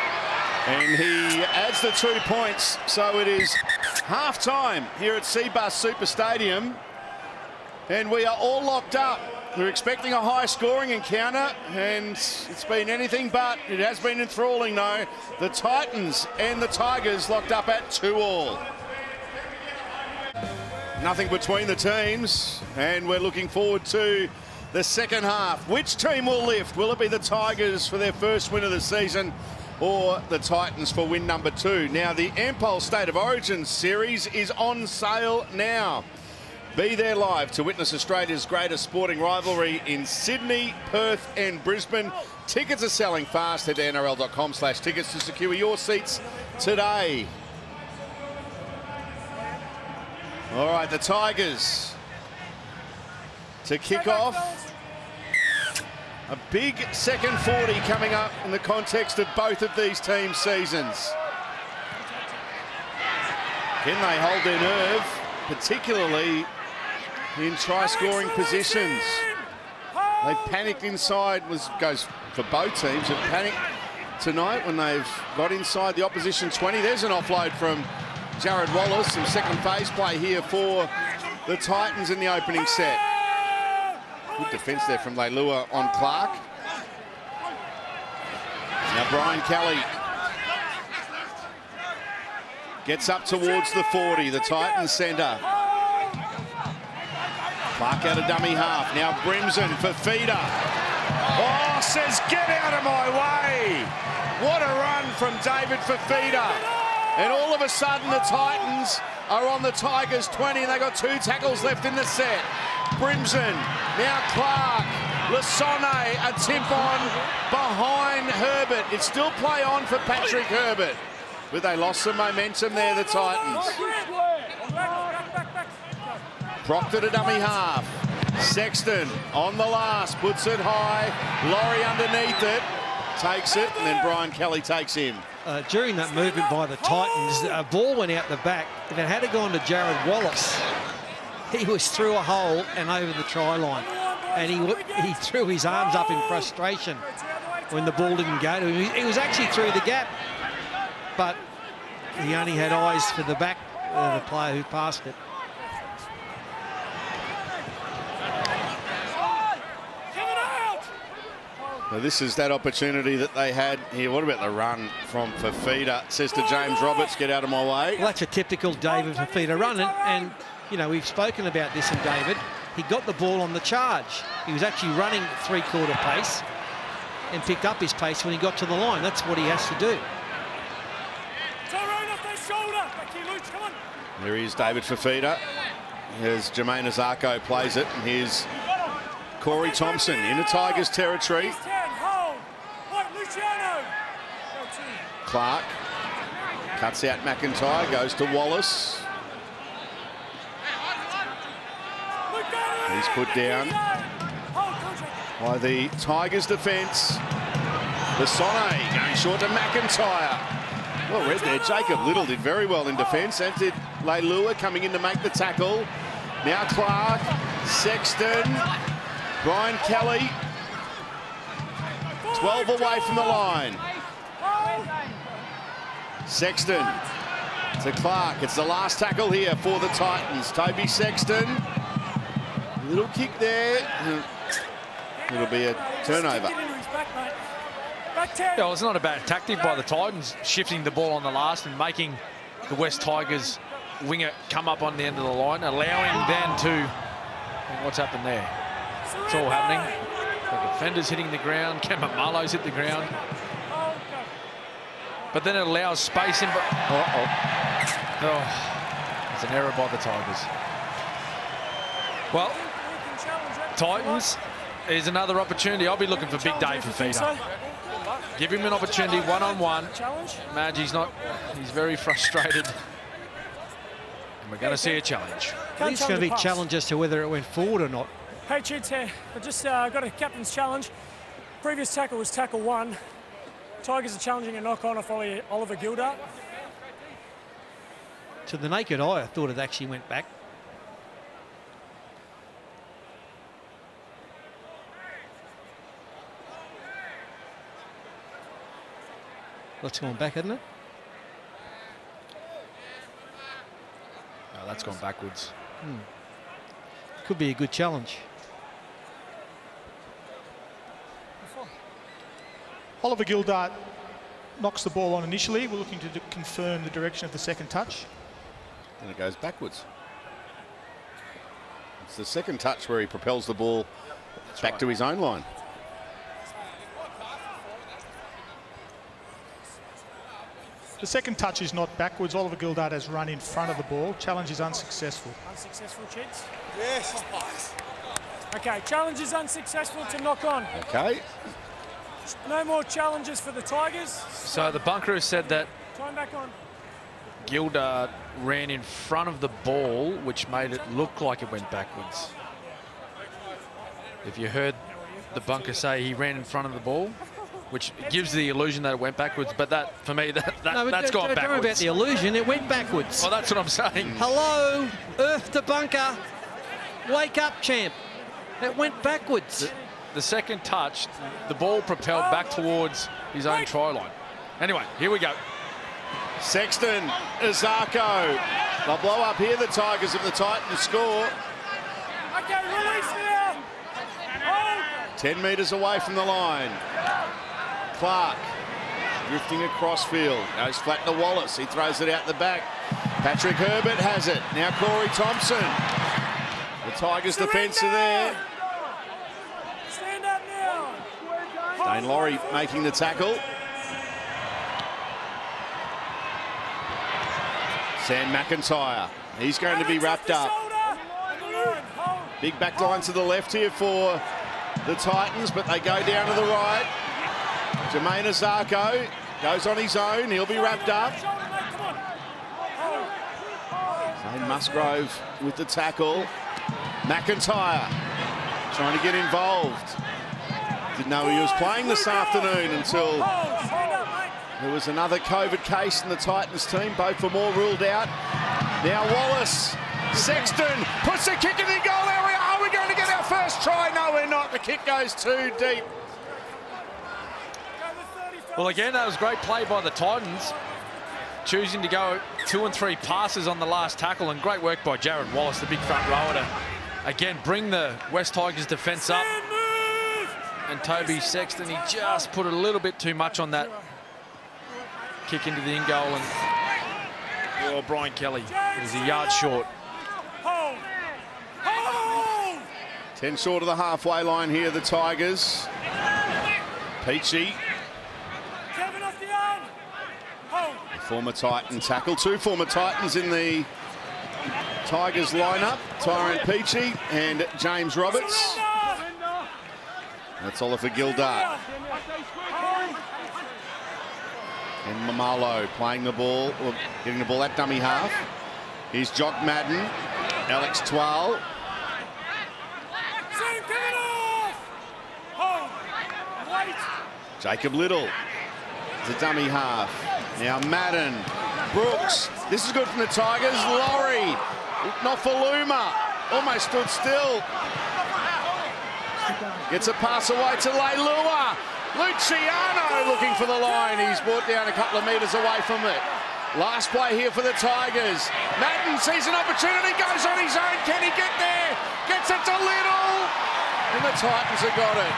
And he adds the 2 points, so it is half-time here at Seabus Super Stadium. And we are all locked up. We're expecting a high-scoring encounter, and it's been anything but. It has been enthralling, though. The Titans and the Tigers locked up at 2-2. Nothing between the teams, and we're looking forward to the second half. Which team will lift? Will it be the Tigers for their first win of the season, or the Titans for win number 2? Now, the Ampol State of Origin series is on sale now. Be there live to witness Australia's greatest sporting rivalry in Sydney, Perth and Brisbane. Tickets are selling fast. Head to nrl.com/tickets to secure your seats today. All right, the Tigers to kick off. A big second 40 coming up in the context of both of these teams' seasons. Can they hold their nerve, particularly in try-scoring positions? They panicked inside, goes for both teams, have panicked tonight when they've got inside the opposition 20. There's an offload from Jared Wallace, some second phase play here for the Titans in the opening set. Good defence there from Leilua on Clark. Now Brian Kelly gets up towards the 40, the Titans centre. Clark out of dummy half. Now Brimson for feeder. Oh, says get out of my way. What a run from David Fafita. And all of a sudden the Titans are on the Tigers 20 and they got 2 tackles left in the set. Brimson, now Clark, Lasone, a tip on behind Herbert. It's still play on for Patrick Herbert. But they lost some momentum there, the Titans. Proctor to dummy half. Sexton on the last, puts it high. Laurie underneath it, takes it, and then Brian Kelly takes him. During that movement by the Titans, a ball went out the back. If it had gone to Jared Wallace, he was through a hole and over the try line. And he threw his arms up in frustration when the ball didn't go to him. He was actually through the gap, but he only had eyes for the back, the player who passed it. Now this is that opportunity that they had here. What about the run from Fafita? Says to James Roberts, get out of my way. Well, that's a typical David Fafita run. And, you know, we've spoken about this in David. He got the ball on the charge. He was actually running 3/4 pace and picked up his pace when he got to the line. That's what he has to do. There he is, David Fafita. Here's Jermaine Azarko plays it. And here's Corey Thompson into Tigers territory. Clark cuts out McIntyre, goes to Wallace. He's put down by the Tigers defence. Lasone going short to McIntyre. Well read there, Jacob Little did very well in defence, as did Leilua coming in to make the tackle. Now Clark, Sexton, Brian Kelly, 12 away from the line. Sexton to Clark. It's the last tackle here for the Titans. Toby Sexton. Little kick there. It'll be a turnover. Yeah, well, it's not a bad tactic by the Titans, shifting the ball on the last and making the West Tigers winger come up on the end of the line, allowing then to... What's happened there? It's all happening. The defender's hitting the ground. Cameron Marlowe's hit the ground. But then it allows space in. It's an error by the Tigers. Well, Titans is another opportunity. I'll be looking for big day for Fido. Give him an opportunity one-on-one. Madge, he's very frustrated. And we're going to see a challenge. It's going to be challenge as to whether it went forward or not. Patriots, I just got a captain's challenge. Previous tackle was tackle 1. Tigers are challenging a knock-on off Oliver Gildart. To the naked eye, I thought it actually went back. That's gone back, hasn't it? Oh, that's gone backwards. Could be a good challenge. Oliver Gildart knocks the ball on initially. We're looking to confirm the direction of the second touch. And it goes backwards. It's the second touch where he propels the ball back to his own line. The second touch is not backwards. Oliver Gildart has run in front of the ball. Challenge is unsuccessful. Unsuccessful, Chids? Yes. Okay, challenge is unsuccessful to knock on. Okay. No more challenges for the Tigers. So the bunker said that Time back on. Gildart ran in front of the ball, which made it look like it went backwards. If you heard the bunker say he ran in front of the ball, which gives the illusion that it went backwards, but that, for me, that's gone backwards. Don't worry about the illusion, it went backwards. Oh, that's what I'm saying. Hello, Earth to bunker. Wake up, champ. It went backwards. The second touch, the ball propelled back towards his own try line. Anyway, here we go. Sexton, Izako. They'll blow up here, the Tigers, if the Titans score. Okay, release now. 10 metres away from the line. Clark drifting across field. Goes flat to Wallace. He throws it out the back. Patrick Herbert has it. Now Corey Thompson. The Tigers' defence are there. Stand up now. Dane Laurie making the tackle. Sam McIntyre. He's going to be wrapped up. Big back line to the left here for the Titans, but they go down to the right. Jermaine Izako goes on his own. He'll be wrapped up. Zane Musgrove with the tackle. McIntyre trying to get involved. Didn't know he was playing this afternoon until there was another COVID case in the Titans team. Both were more ruled out. Now Wallace. Sexton puts the kick in the goal area. Are we going to get our first try? No, we're not. The kick goes too deep. Well, again, that was great play by the Titans, choosing to go 2 and 3 passes on the last tackle, and great work by Jared Wallace, the big front rower, to, again, bring the West Tigers defence up. And Toby Sexton, he just put a little bit too much on that kick into the in goal, and Brian Kelly is a yard short. 10 short of the halfway line here, the Tigers. Peachy. Former Titan tackle. 2 former Titans in the Tigers lineup. Tyrone Peachy and James Roberts. That's Oliver Gildart. And Mamalo playing the ball, or getting the ball at dummy half. Here's Jock Madden, Alex Twal. Jacob Little, the dummy half. Now Madden, Brooks. This is good from the Tigers. Laurie, Nofaluma, almost stood still. Gets a pass away to Leilua. Luciano looking for the line. He's brought down a couple of metres away from it. Last play here for the Tigers. Madden sees an opportunity, goes on his own. Can he get there? Gets it to Little. And the Titans have got it.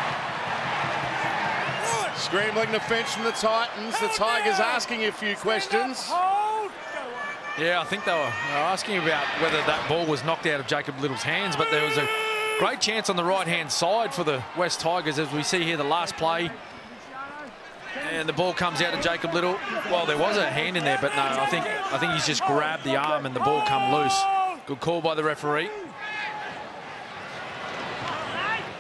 Scrambling defence from the Titans. The Tigers asking a few questions. Yeah, I think they were asking about whether that ball was knocked out of Jacob Little's hands, but there was a great chance on the right-hand side for the West Tigers, as we see here the last play. And the ball comes out to Jacob Little. Well, there was a hand in there, but no, I think he's just grabbed the arm and the ball come loose. Good call by the referee.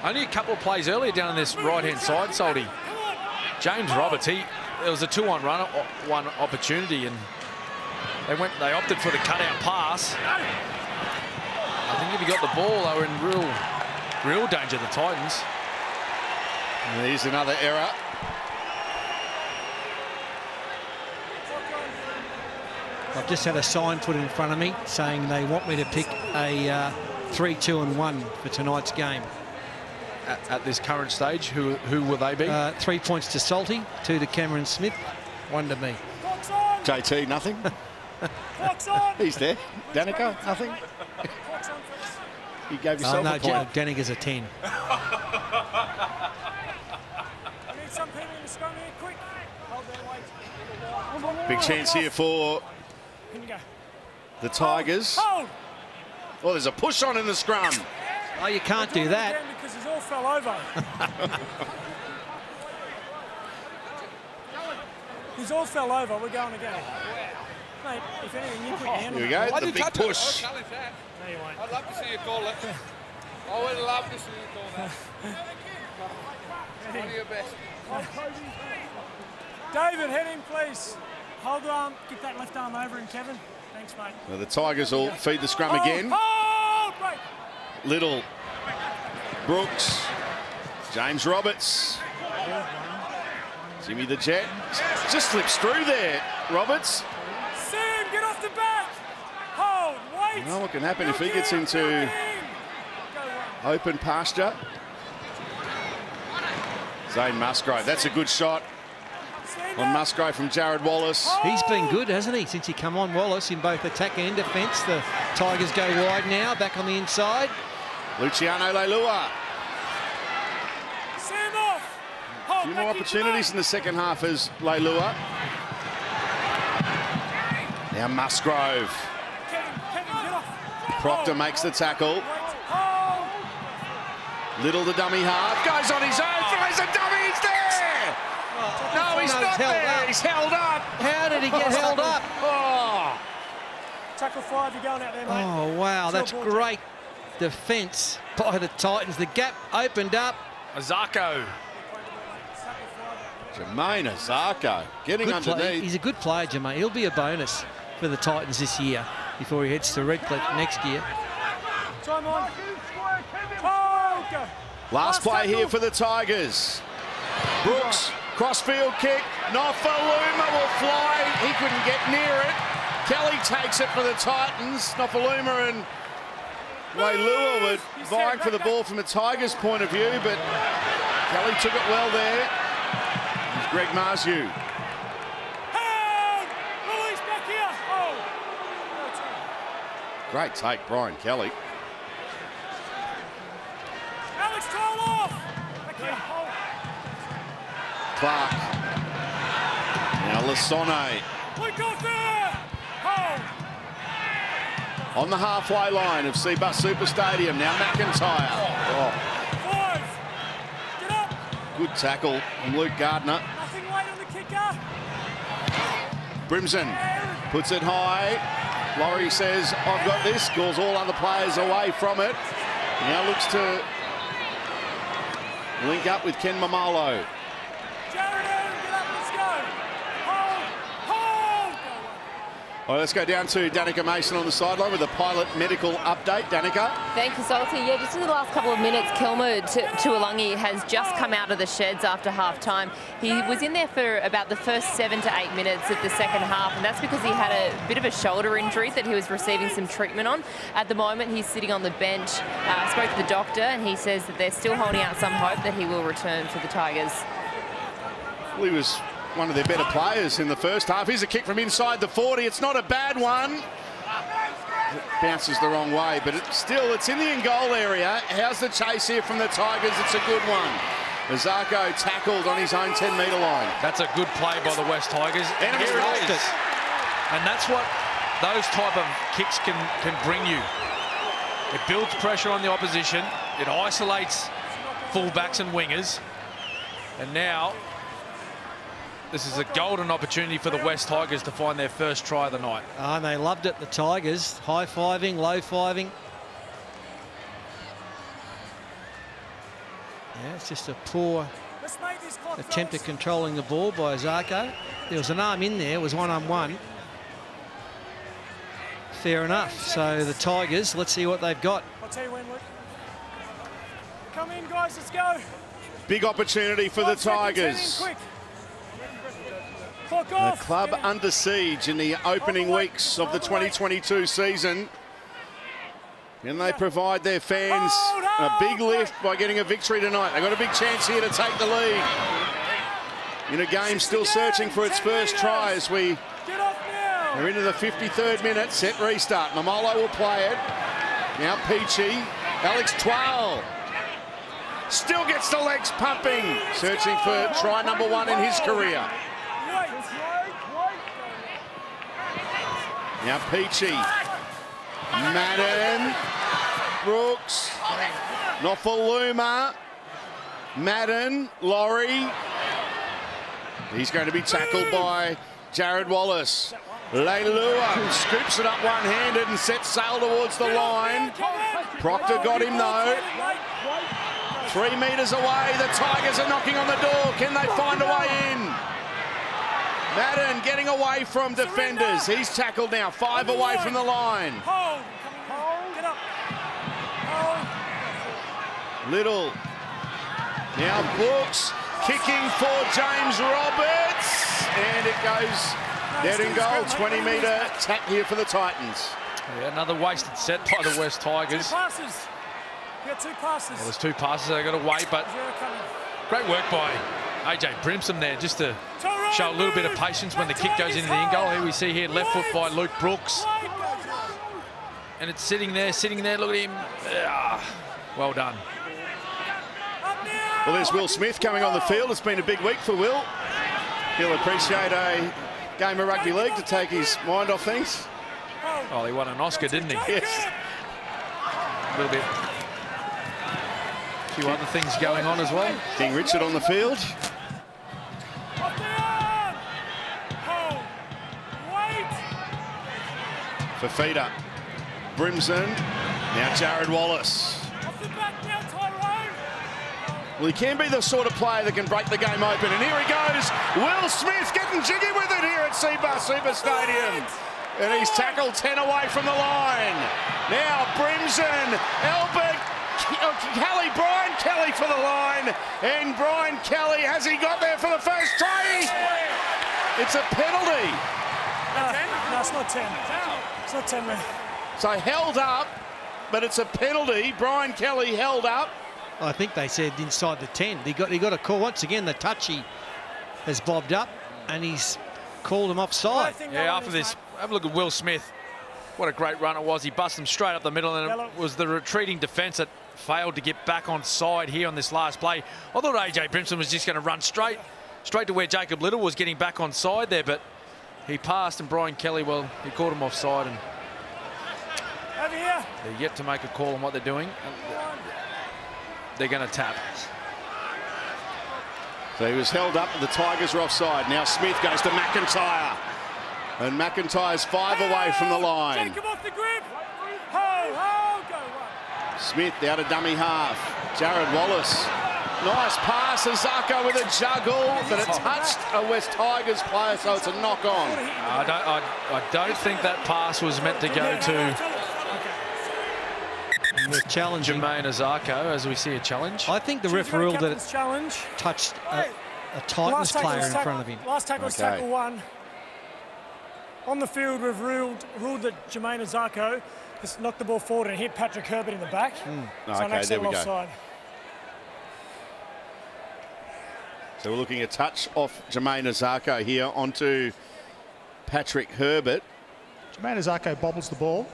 Only a couple of plays earlier down on this right-hand side, Salty. James Roberts, there was a 2-on-1 one opportunity, and they opted for the cutout pass. I think if he got the ball, they were in real danger, the Titans. And here's another error. I've just had a sign put in front of me saying they want me to pick a 3, 2 and 1 for tonight's game. At this current stage, who will they be? 3 points to Salty, 2 to Cameron Smith, 1 to me. JT, nothing. He's there. Danica, nothing. You gave yourself a point. Danica's a 10. Big chance here for the Tigers. Oh, there's a push on in the scrum. Oh, you can't do that. Because he's all fell over. He's all fell over. We're going again. Mate, if anything, you put your hand on it. Here we go, the big push. No, you won't. I'd love to see you call it. I would love to see you call that. One of your best. David, head in, please. Hold on. Get that left arm over him, Kevin. Thanks, mate. Well, the Tigers will feed the scrum again. Hold, break. Little, Brooks, James Roberts, Jimmy the Jet. Just slips through there, Roberts. Sam, get off the back. Hold, wait. You know what can happen if he gets into open pasture. Zane Musgrave, that's a good shot on Musgrave from Jared Wallace. He's been good, hasn't he, since he come on, Wallace, in both attack and defence. The Tigers go wide now, back on the inside. Luciano Leilua. Sam off. A few more opportunities in the second half as Leilua. Now Musgrove. Kevin, get off. Proctor makes the tackle. Little the dummy half. Goes on his own. Throws a dummy. He's there. No, he's not there. He's held up. How did he get held up? Oh. Tackle 5, you're going out there, mate. Oh, wow, that's great defence by the Titans. The gap opened up. Azarko. Jermaine Azarko getting Good underneath. play. He's a good player, Jermaine. He'll be a bonus for the Titans this year before he heads to Redcliffe next year. Time on. Oh, go. Last play here for the Tigers. Brooks, crossfield kick. Nofaluma will fly. He couldn't get near it. Kelly takes it for the Titans. Nofaluma and Leilua were vying for the ball from a Tigers point of view, but Kelly took it well there. Here's Greg Marzu. Release back here. Oh. Great take, Brian Kelly. Alex, roll off. Back here. Clark. Now Lasone. Look off there. Hold. On the halfway line of Seabus Super Stadium. Now McIntyre. Oh, 5. Get up. good tackle from Luke Gardner. Nothing late on the kicker. Brimson puts it high. Laurie says, I've got this. Calls all other players away from it. Now looks to link up with Ken Mamalo. Jared, get up. Let's go. Hold. Hold. All right, let's go down to Danica Mason on the sideline with a pilot medical update. Danica. Thank you, Salty. Yeah, just in the last couple of minutes, Kilmer Tuolangi has just come out of the sheds after half-time. He was in there for about the first 7 to 8 minutes of the second half, and that's because he had a bit of a shoulder injury that he was receiving some treatment on. At the moment, he's sitting on the bench. Spoke to the doctor, and he says that they're still holding out some hope that he will return for the Tigers. Well, he was one of their better players in the first half. Here's a kick from inside the 40. It's not a bad one. It bounces the wrong way, but it's in the in-goal area. How's the chase here from the Tigers? It's a good one. Azarko tackled on his own 10-metre line. That's a good play by the West Tigers. And here it is. And that's what those type of kicks can bring you. It builds pressure on the opposition. It isolates fullbacks and wingers. And now, this is a golden opportunity for the West Tigers to find their first try of the night. And they loved it, the Tigers. High-fiving, low-fiving. Yeah, it's just a poor attempt at controlling the ball by Zarko. There was an arm in there, it was one-on-one. Fair enough. So the Tigers, let's see what they've got. I'll tell you when, Luke. Come in, guys, let's go. Big opportunity for the Tigers. The club under siege in the opening weeks of the 2022 season. Can they provide their fans a big lift by getting a victory tonight? They've got a big chance here to take the lead. In a game still searching for its first try as we are into the 53rd minute. Set restart. Mamolo will play it. Now Peachy. Alex Twal still gets the legs pumping. Searching for try number 1 in his career. Now Peachy. Madden. Brooks. Nofaluma. Madden. Laurie. He's going to be tackled by Jared Wallace. Leilua scoops it up one-handed and sets sail towards the line. Proctor got him though. 3 metres away, the Tigers are knocking on the door. Can they find a way in? Madden getting away from defenders. He's tackled now, 5 away from the line. Little. Now Brooks kicking for James Roberts. And it goes dead in goal. 20-metre tap here for the Titans. Yeah, another wasted set by the West Tigers. 2 passes. You got 2 passes. Well, there's 2 passes. They got to wait, but great work by AJ Brimson there, just to show a little bit of patience when the kick goes into the in goal. Here we see here left foot by Luke Brooks, and it's sitting there. Look at him. Well done. Well, there's Will Smith coming on the field. It's been a big week for Will. He'll appreciate a game of rugby league to take his mind off things. Oh, he won an Oscar, didn't he? Yes. A little bit. A few other things going on as well. King Richard on the field. Fafita. Brimson. Now Jared Wallace. Well, he can be the sort of player that can break the game open. And here he goes. Will Smith getting jiggy with it here at Seabus Super Stadium. And he's tackled 10 away from the line. Now Brimson, Albert Kelly, Brian Kelly for the line. And Brian Kelly, has he got there for the first try? It's a penalty. No, it's not 10. It's not 10, man. So held up, but it's a penalty. Brian Kelly held up. I think they said inside the 10. He got a call. Once again, the touchy has bobbed up and he's called him offside. Yeah, after this, have a look at Will Smith. What a great run it was. He busted him straight up the middle, and it was the retreating defence that failed to get back on side here on this last play. I thought AJ Brimson was just going to run straight to where Jacob Little was getting back on side there, but he passed, and Brian Kelly, well, he called him offside, and they're yet to make a call on what they're doing. They're going to tap. So he was held up, and the Tigers are offside. Now Smith goes to McIntyre. And McIntyre's 5 away from the line. Jacob off the grip. Go. Smith out of dummy half. Jared Wallace. Nice pass. Azarko with a juggle, but it touched a West Tigers player, so it's a knock on. I don't think that pass was meant to go to challenging Jermaine Azarko, as we see a challenge. I think the ref ruled that it touched a Titans player in front of him. Last tackle was tackle 1. On the field, we've ruled that Jermaine Azarko has knocked the ball forward and hit Patrick Herbert in the back. So Okay, there we go. offside. So we're looking at touch off Jermaine Azarko here onto Patrick Herbert. Jermaine Azarko bobbles the ball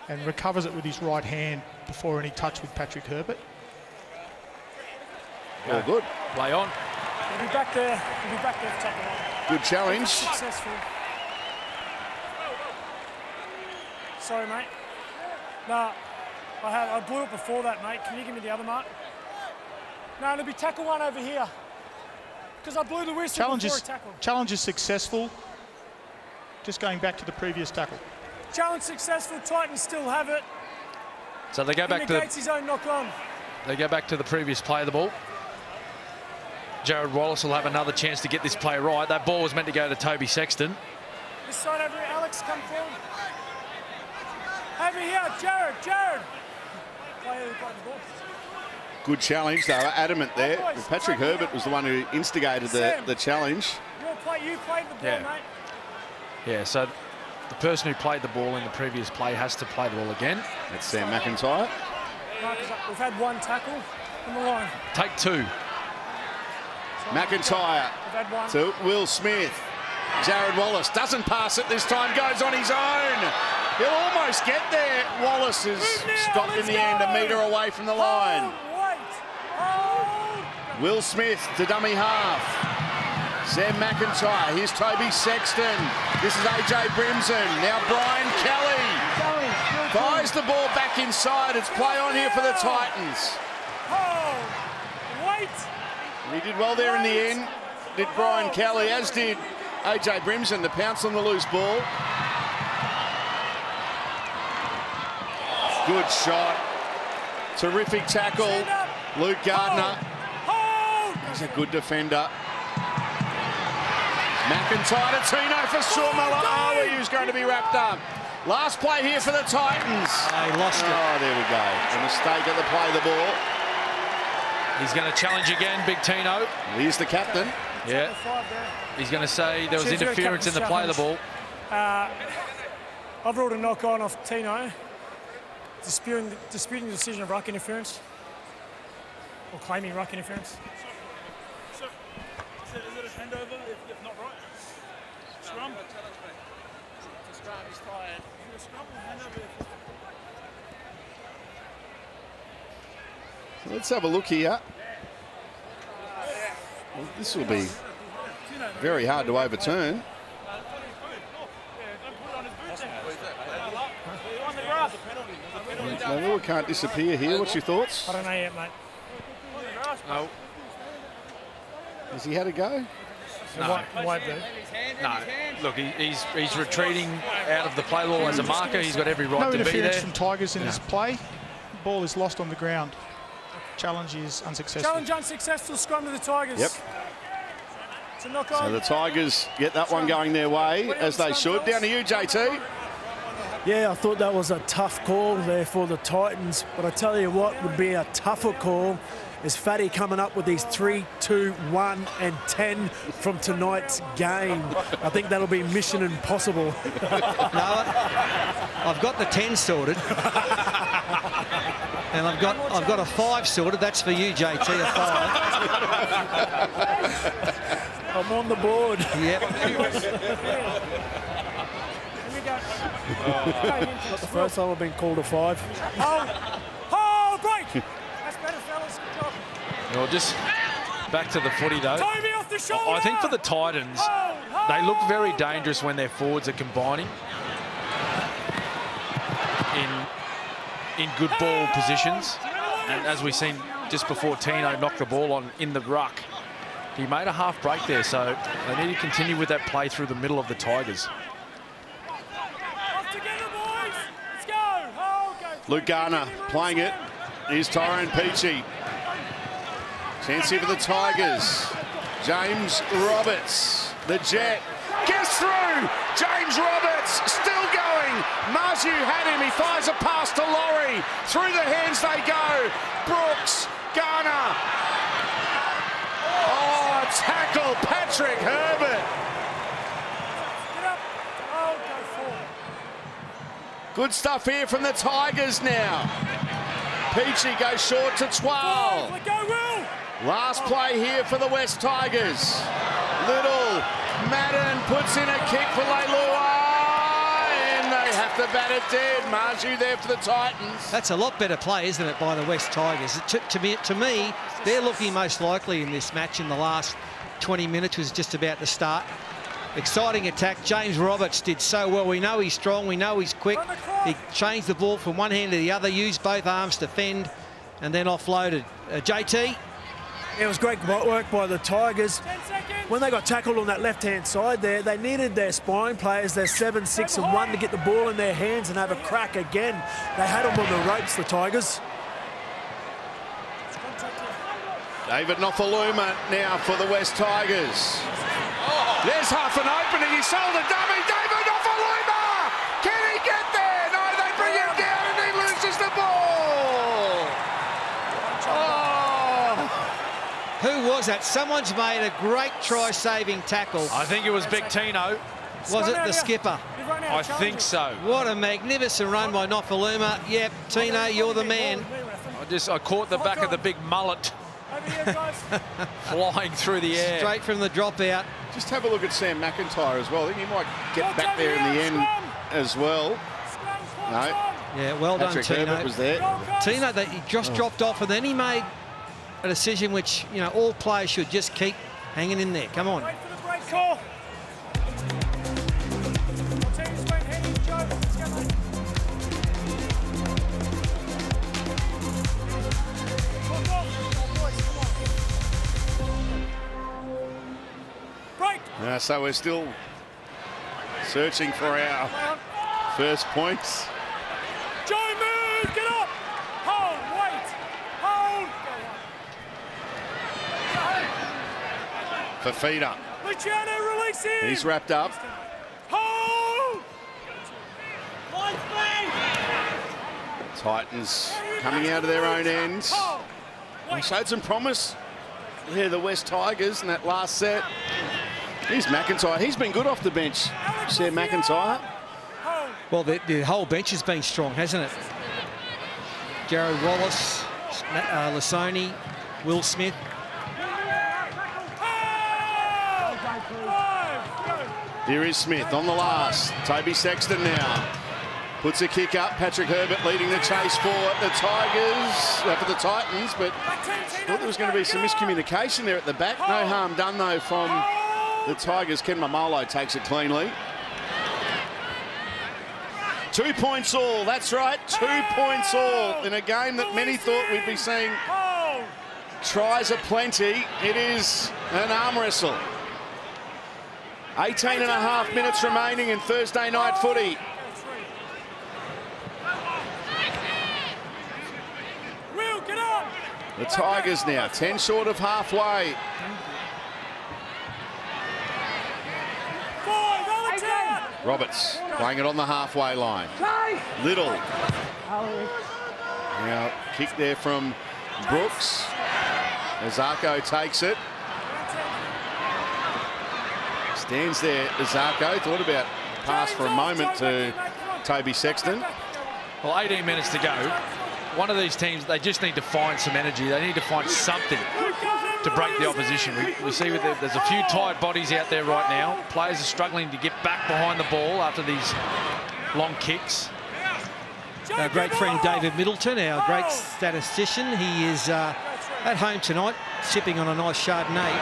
and recovers it with his right hand before any touch with Patrick Herbert. All good. Play on. He'll be back there. For tackle 1. Good challenge. Successful. Sorry, mate. No, I blew it before that, mate. Can you give me the other mark? No, it'll be tackle 1 over here. Because I blew the whistle before a tackle. Challenge is successful. Just going back to the previous tackle. Challenge successful. Titans still have it. So they go back to negates his own knock on. They go back to the previous play of the ball. Jared Wallace will have another chance to get this play right. That ball was meant to go to Toby Sexton. This side over here, Alex, come forward. Over here, Jared. Play the ball. Good challenge. They were adamant there. Patrick Herbert was the one who instigated the challenge. You played the ball, mate. Yeah, so the person who played the ball in the previous play has to play the ball again. That's Sam McIntyre. We've had 1 tackle on the line. Take 2. McIntyre to Will Smith. Jared Wallace doesn't pass it this time, goes on his own. He'll almost get there. Wallace is stopped in the end, a metre away from the line. Will Smith to dummy half. Sam McIntyre, here's Toby Sexton. This is AJ Brimson. Now Brian Kelly fires the ball back inside. It's play on here for the Titans. He did well there in the end, did Brian Kelly, as did AJ Brimson to pounce on the loose ball. Good shot. Terrific tackle. Luke Gardner. He's a good defender. McIntyre to Tino for Suomala. Who's going to be wrapped up. Last play here for the Titans. He lost it. Oh, there we go. A mistake at the play of the ball. He's going to challenge again, Big Tino. He's the captain. Yeah. He's going to say there was interference in the play of the ball. I've ruled a knock on off Tino. Disputing the decision of ruck interference. Or claiming ruck interference. So, is it a handover if not right? Scrum? The scrum is tired. Is it a scrum or handover? Let's have a look here. Well, this will be very hard to overturn. Level can't disappear here. What's your thoughts? I don't know yet, mate. No. Has he had a go? No. No. Look, he's retreating out of the play law as a marker. He's got every right No to be there. interference from Tigers in this play. Ball is lost on the ground. Challenge is unsuccessful. Challenge unsuccessful, scrum to the Tigers. Yep. It's a knock on. So the Tigers get that one going their way, as they should. Down to you, JT. Yeah, I thought that was a tough call there for the Titans, but I tell you what would be a tougher call is Fatty coming up with these 3, 2, 1 and 10 from tonight's game. I think that'll be mission impossible. No, I've got the 10 sorted. And I've got a 5 sorted. That's for you, JT, a 5. I'm on the board. Yep. Not the first time I've been called a 5. Oh, break! That's better, fellas. Good job. Well, just back to the footy, though. Toby off the shoulder! I think for the Titans, they look very dangerous when their forwards are combining in good ball positions. And as we've seen just before Tino knocked the ball on in the ruck, he made a half break there, so they need to continue with that play through the middle of the Tigers. Luke Garner playing it. Here's Tyrone Peachy. Chance here for the Tigers. James Roberts, the Jet, gets through. James Roberts still going. Marzu had him. He fires a pass to Laurie. Through the hands they go. Brooks, Garner. Oh, tackle, Patrick Herbert. Good stuff here from the Tigers now. Peachy goes short to 12. Last play here for the West Tigers. Little, Madden puts in a kick for Leilua, and they have to bat it dead. Marju there for the Titans. That's a lot better play, isn't it, by the West Tigers? To me, they're looking most likely in this match in the last 20 minutes was just about to start. Exciting attack. James Roberts did so well. We know he's strong. We know he's quick. He changed the ball from one hand to the other, used both arms to fend, and then offloaded. JT? It was great work by the Tigers. When they got tackled on that left-hand side there, they needed their spine players, their 7, 6 and 1 to get the ball in their hands and have a crack again. They had them on the ropes, the Tigers. David Nofaluma now for the West Tigers. There's half an opening. He sold a dummy. David Nofaluma! Can he get there? No, they bring him down and he loses the ball. Who was that? Someone's made a great try-saving tackle. I think it was Big Tino. Was it the skipper? I think so. What a magnificent run by Nofaluma. Yep, Tino, you're the man. I caught the back of the big mullet flying through the air. Straight from the dropout. Just have a look at Sam McIntyre as well. I think he might get back there in the end as well. No. Yeah, well done, Patrick Tino. Herbert was there. Tino, he just dropped off, and then he made a decision which, you know, all players should just keep hanging in there. Come on. Wait for the break call. So we're still searching for our first points. Joe, move! Get up! Hold! Wait! Hold! Fafita. Luciano, release him! He's wrapped up. Hold! Titans coming out of their own end. And showed some promise here, the West Tigers, in that last set. Here's McIntyre. He's been good off the bench. Sam McIntyre. Well, the whole bench has been strong, hasn't it? Jared Wallace, Lasoni, Will Smith. Here is Smith on the last. Toby Sexton now. Puts a kick up. Patrick Herbert leading the chase for the Tigers, for the Titans, but thought there was going to be some miscommunication there at the back. No harm done, though, from the Tigers. Ken Mamolo takes it cleanly. 2 points all. That's right, 2 points all in a game that many thought we'd be seeing tries aplenty. It is an arm wrestle. 18 and a half minutes remaining in Thursday night footy. The Tigers now 10 short of halfway. Roberts playing it on the halfway line. Little. Now kick there from Brooks. Azarko takes it. Stands there, Azarko. Thought about pass for a moment to Toby Sexton. Well, 18 minutes to go. One of these teams, they just need to find some energy. They need to find something to break the opposition. We see there's a few tired bodies out there right now. Players are struggling to get back behind the ball after these long kicks. Our great friend David Middleton, our great statistician, he is at home tonight, sipping on a nice Chardonnay.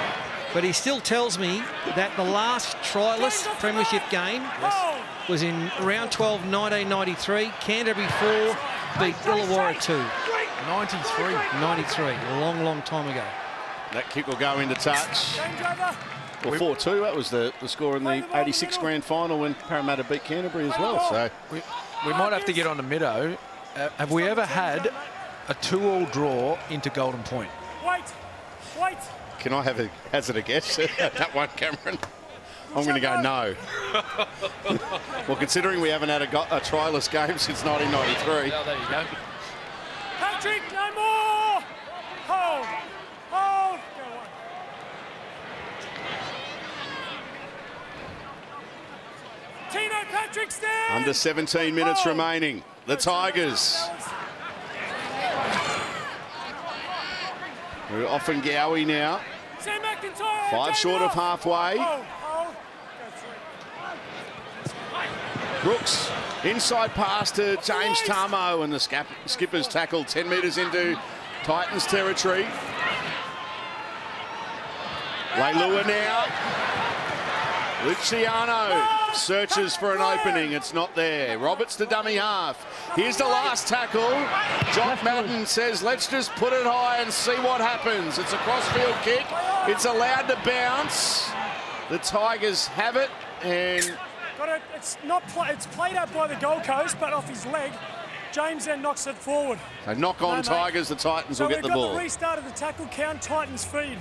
But he still tells me that the last tryless Premiership game was in round 12, 1993. Canterbury 4 beat Illawarra 2. 93. 93, a long, long time ago. That kick will go into touch. Well, 4-2, that was the score in the 86 grand final when Parramatta beat Canterbury as well. So we might have to get on to Middo. Have we ever had a 2-all draw into Golden Point? Wait. Can I have a hazard a guess at that one, Cameron? I'm going to go no. Well, considering we haven't had a tryless game since 1993. Oh, there you go. Patrick, no more! Hold! Go on. Tino, Patrick, stand! Under 17 minutes remaining. The Tigers. We're off and Gowie now. 5 short of halfway. Brooks, inside pass to James Tarmo, and the skipper's tackle 10 metres into Titans territory. Leilua now. Luciano searches for an opening. It's not there. Roberts to dummy half. Here's the last tackle. Jock Madden says, let's just put it high and see what happens. It's a crossfield kick. It's allowed to bounce. The Tigers have it, and It's played out by the Gold Coast, but off his leg. James then knocks it forward. so knock on Tigers. The Titans will get the So we've ball. got the restart of the tackle count. Titans feed.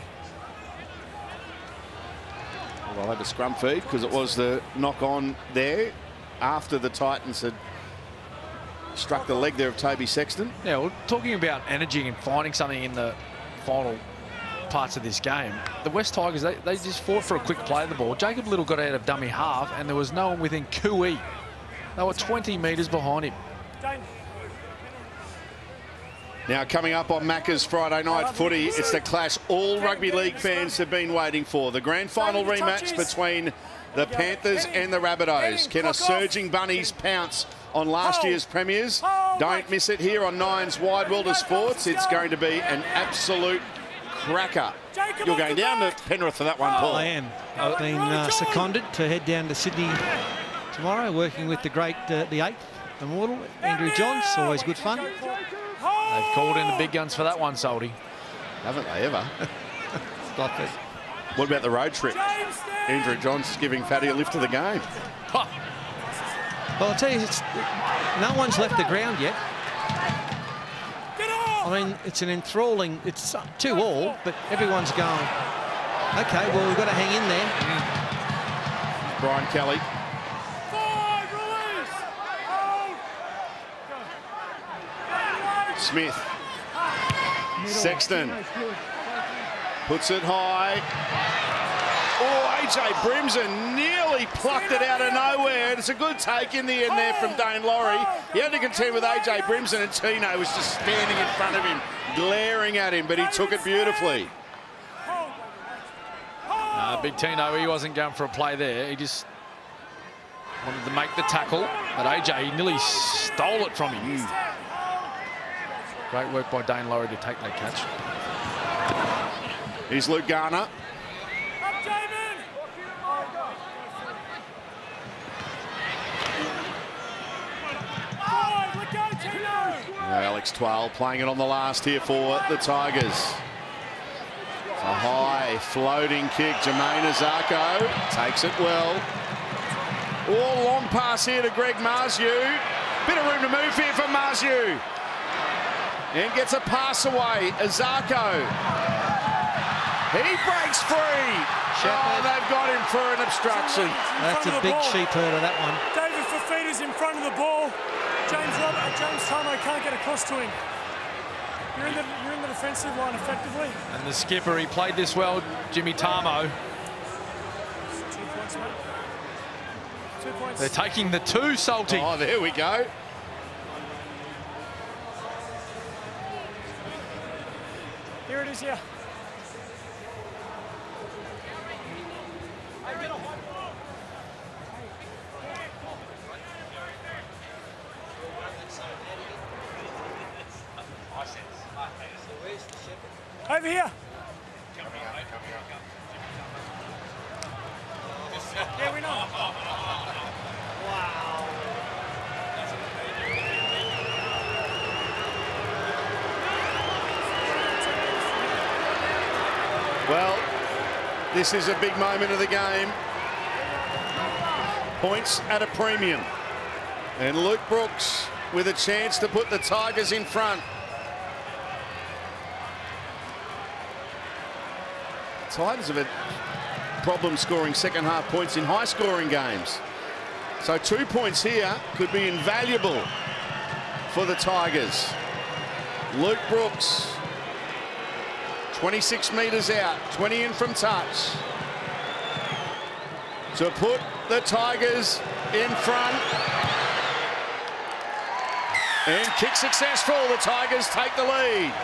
Well, they'll have a scrum feed because it was the knock on there after the Titans had struck the leg there of Toby Sexton. Yeah, well, talking about energy and finding something in the final parts of this game, the West Tigers, they just fought for a quick play of the ball. Jacob Little got out of dummy half and there was no one within QE. They were 20 metres behind him. Now coming up on Macca's Friday night footy, it's the clash all rugby league fans have been waiting for. The grand final rematch between the Panthers and the Rabbitohs. Can a surging Bunnies pounce on last year's premiers? Don't miss it here on Nine's Wide World of Sports. It's going to be an absolute cracker. You're going down to Penrith for that one, Paul. I am. I've been seconded to head down to Sydney tomorrow, working with the great, the eighth immortal, Andrew Johns. Always good fun. They've called in the big guns for that one, Salty. Haven't they ever? Stop it. What about the road trip? Andrew Johns giving Fatty a lift to the game. Ha! Well, I'll tell you, no one's left the ground yet. I mean, it's an enthralling, it's 2-2, but everyone's going, okay, well, we've got to hang in there. Brian Kelly. Smith. Sexton. Puts it high. Oh, AJ Brimson nearly plucked it out of nowhere. It's a good take in the end there from Dane Laurie. He had to contend with AJ Brimson, and Tino was just standing in front of him, glaring at him, but he took it beautifully. Big Tino, he wasn't going for a play there. He just wanted to make the tackle, but AJ nearly stole it from him. Great work by Dane Laurie to take that catch. Here's Luke Garner. Alex Twal playing it on the last here for the Tigers. A high floating kick. Jermaine Azarko takes it well. Oh, long pass here to Greg Marziu. Bit of room to move here for Marziu. And gets a pass away. Azarko. He breaks free. Oh, they've got him for an obstruction. That's a big sheep herder, that one. David Fafita's in front of the ball. James Tomo can't get across to him. You're in the defensive line effectively. And the skipper, he played this well, Jimmy Tamo. 2 points, mate. 2 points. They're taking the 2, Salty. Oh, there we go. Here it is, here. Over here. Yeah, we know. Wow. Well, this is a big moment of the game. Points at a premium. And Luke Brooks with a chance to put the Tigers in front. Tigers have had problems scoring second half points in high scoring games. So 2 points here could be invaluable for the Tigers. Luke Brooks, 26 metres out, 20 in from touch, to put the Tigers in front. And kick successful, the Tigers take the lead.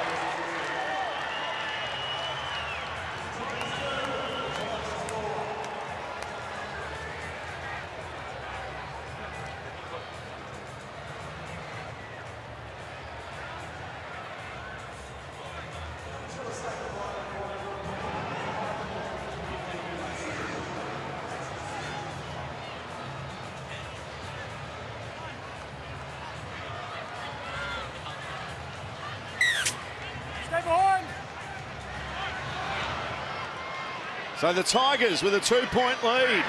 So the Tigers with a 2-point lead.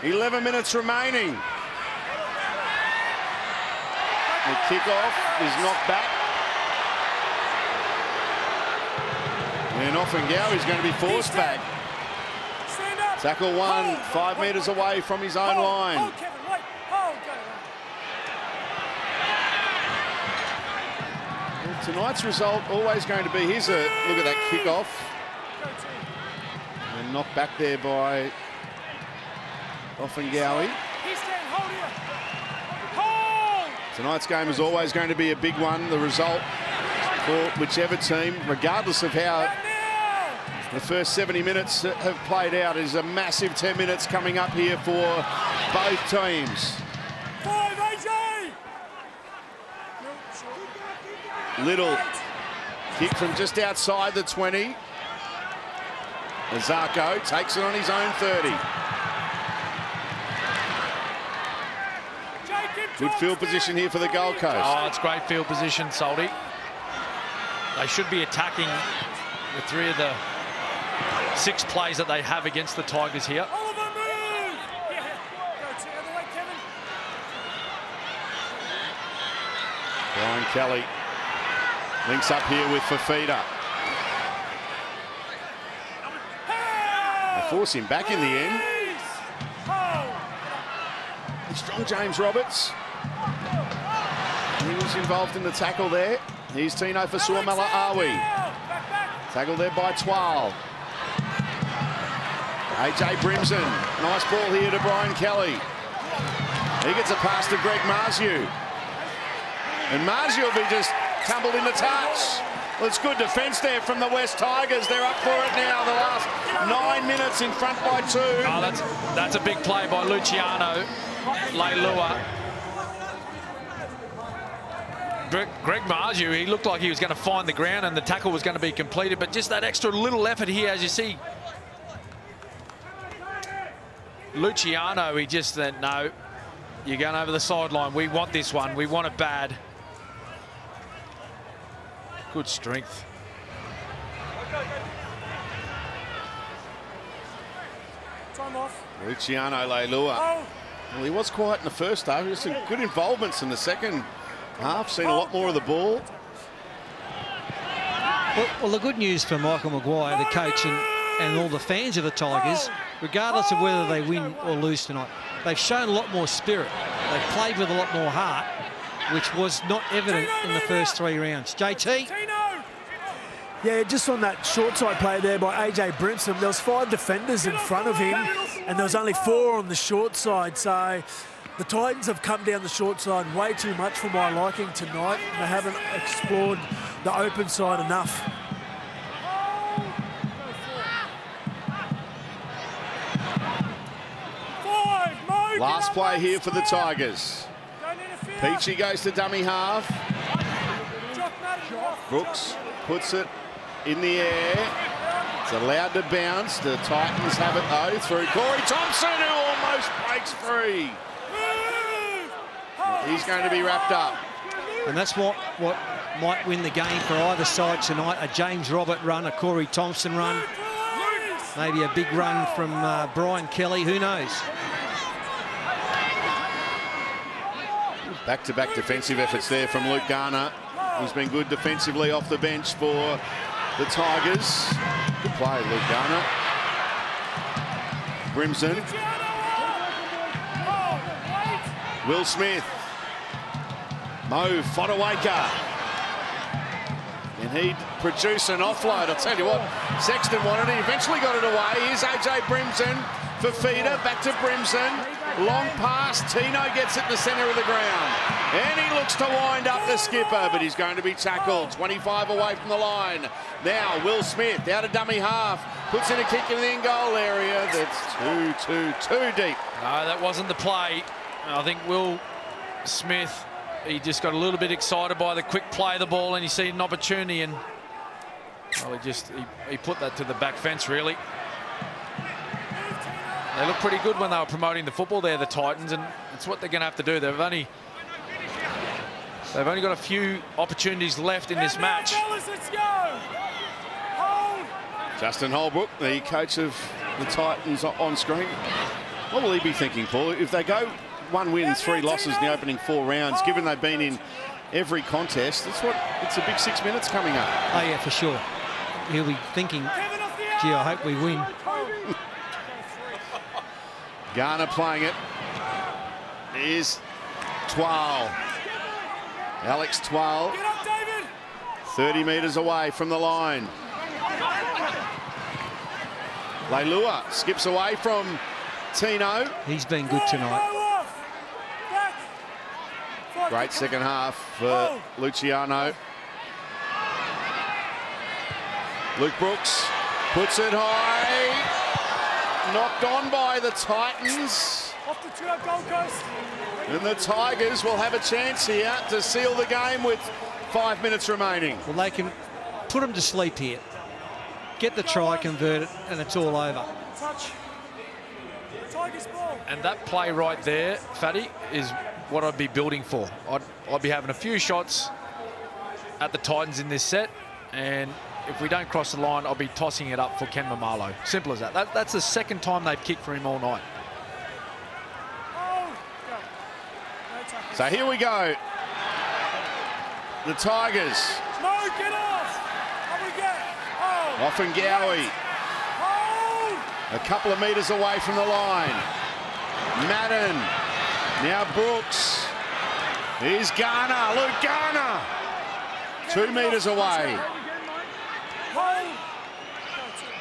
11 minutes remaining. The kick-off is knocked back. And Offengow is going to be forced back. Tackle one, 5 metres away from his own line. Well, tonight's result always going to be his. Look at that kick-off. And knocked back there by Offengow. Tonight's game is always going to be a big one. The result for whichever team, regardless of how the first 70 minutes have played out, is a massive 10 minutes coming up here for both teams. Little kick from just outside the 20. Azarko takes it on his own 30. Good field position here for the Gold Coast. Oh, it's great field position, Salty. They should be attacking the 3 of the 6 plays that they have against the Tigers here. Brian Kelly links up here with Fafita. They force him back in the end. Strong James Roberts. He was involved in the tackle there. Here's Tino for Suomela Awi. Tackle there by 12. AJ Brimson. Nice ball here to Brian Kelly. He gets a pass to Greg Marziu. And Marziu will be just tumbled into touch. Well, it's good defence there from the West Tigers. They're up for it now. The last 9 minutes in front by 2. Oh, that's a big play by Luciano Leilua. Greg Marziu, he looked like he was going to find the ground and the tackle was going to be completed, but just that extra little effort here, as you see. Luciano, he just said, no, you're going over the sideline. We want this one. We want it bad. Good strength. Time off. Luciano Leilua. Well, he was quiet in the first half. He had some good involvements in the second half. Seen a lot more of the ball. Well, the good news for Michael Maguire, the coach, and all the fans of the Tigers, regardless of whether they win or lose tonight, they've shown a lot more spirit. They've played with a lot more heart, which was not evident in the first 3 rounds. JT? Yeah, just on that short side play there by AJ Brimson, there was 5 defenders in front of him, and there was only 4 on the short side. So the Titans have come down the short side way too much for my liking tonight. They haven't explored the open side enough. Last play here for the Tigers. Peachy goes to dummy half. Brooks puts it in the air. It's allowed to bounce. The Titans have it though through Corey Thompson, who almost breaks free. He's going to be wrapped up. And that's what might win the game for either side tonight. A James Robert run, a Corey Thompson run. Maybe a big run from Brian Kelly, who knows? Back-to-back defensive efforts there from Luke Garner, who's been good defensively off the bench for the Tigers. Good play, Luke Garner. Brimson. Will Smith. Mo Fodawaker. And he'd produce an offload. I'll tell you what, Sexton wanted it. He eventually got it away. Here's AJ Brimson. Fafita, back to Brimson. Long pass. Tino gets it in the centre of the ground. And he looks to wind up the skipper, but he's going to be tackled. 25 away from the line. Now Will Smith out of dummy half. Puts in a kick in the in-goal area. That's too deep. No, that wasn't the play. I think Will Smith, he just got a little bit excited by the quick play of the ball, and he seen an opportunity, and well, he put that to the back fence, really. They look pretty good when they were promoting the football there, the Titans, and it's what they're going to have to do. They've only got a few opportunities left in this match. Justin Holbrook, the coach of the Titans, on screen. What will he be thinking, Paul? If they go 1 win, 3 losses in the opening 4 rounds, given they've been in every contest, it's a big 6 minutes coming up. Oh, yeah, for sure. He'll be thinking, gee, I hope we win. Garner playing it. Here's Twal. Alex Twal. 30 metres away from the line. Leilua skips away from Tino. He's been good tonight. Great second half for Luciano. Luke Brooks puts it high. Knocked on by the Titans. Off the Gold Coast. And the Tigers will have a chance here to seal the game with 5 minutes remaining. Well, they can put them to sleep here. Get the try, convert it, and it's all over. Touch. Tigers ball. And that play right there, Fatty, is what I'd be building for. I'd be having a few shots at the Titans in this set, and if we don't cross the line, I'll be tossing it up for Ken Mamalo. Simple as that. That's the second time they've kicked for him all night. So here we go. The Tigers. No, get off. How we get? Oh. Off and Gowie. A couple of metres away from the line. Madden. Now Brooks. Here's Garner. Luke Garner. 2 metres away.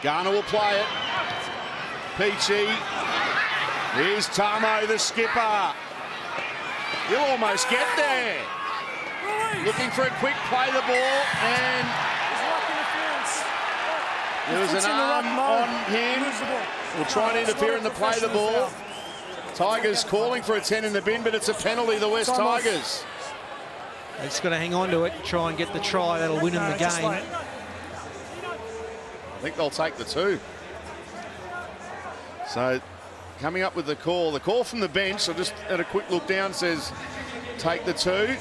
Garner will play it. Peachy. Here's Tamo, the skipper. He'll almost get there. Looking for a quick play the ball, and there was an arm on him. We'll try and interfere in the play the ball. Tigers calling for a 10 in the bin, but it's a penalty, the West Tigers. They've just got to hang on to it, try and get the try. That'll win them the game. I think they'll take the 2. So coming up with the call from the bench, I just had a quick look down, says take the 2.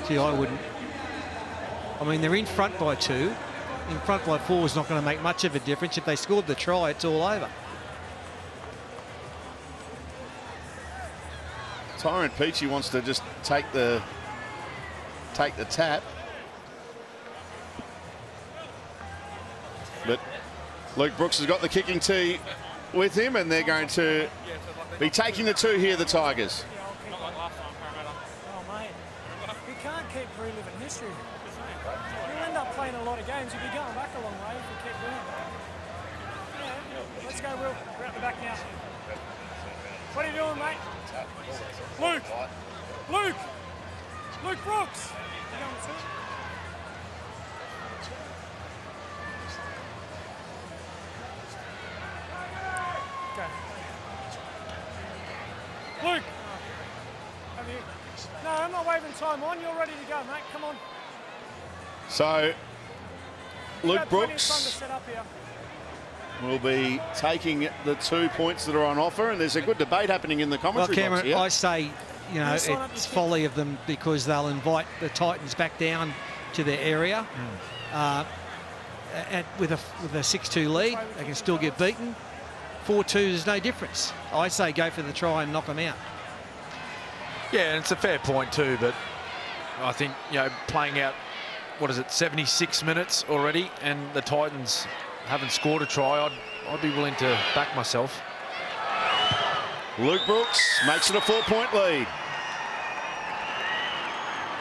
Gee, I wouldn't. I mean, they're in front by 2. In front by 4 is not going to make much of a difference. If they scored the try, it's all over. Tyrant Peachy wants to just take the tap. But Luke Brooks has got the kicking tee with him, and they're going to be taking the 2 here, the Tigers. Oh, mate. We can't keep reliving history. You'll end up playing a lot of games. You'll be going back a long way if you keep doing that. Yeah, let's go, Will. We're at the back now. What are you doing, mate? Luke! Luke! Luke Brooks! You going to Luke! Have you? No, I'm not waving time on. You're ready to go, mate. Come on. So Luke Brooks To set up here. will be taking the 2 points that are on offer, and there's a good debate happening in the commentary Well, Cameron, box here. I say, you know, it's folly of them because they'll invite the Titans back down to their area. With a 6-2 lead, they can still get beaten. 4-2, there's no difference. I say go for the try and knock them out. Yeah, and it's a fair point too, but I think, you know, playing out, what is it, 76 minutes already, and the Titans haven't scored a try, I'd be willing to back myself. Luke Brooks makes it a 4-point lead.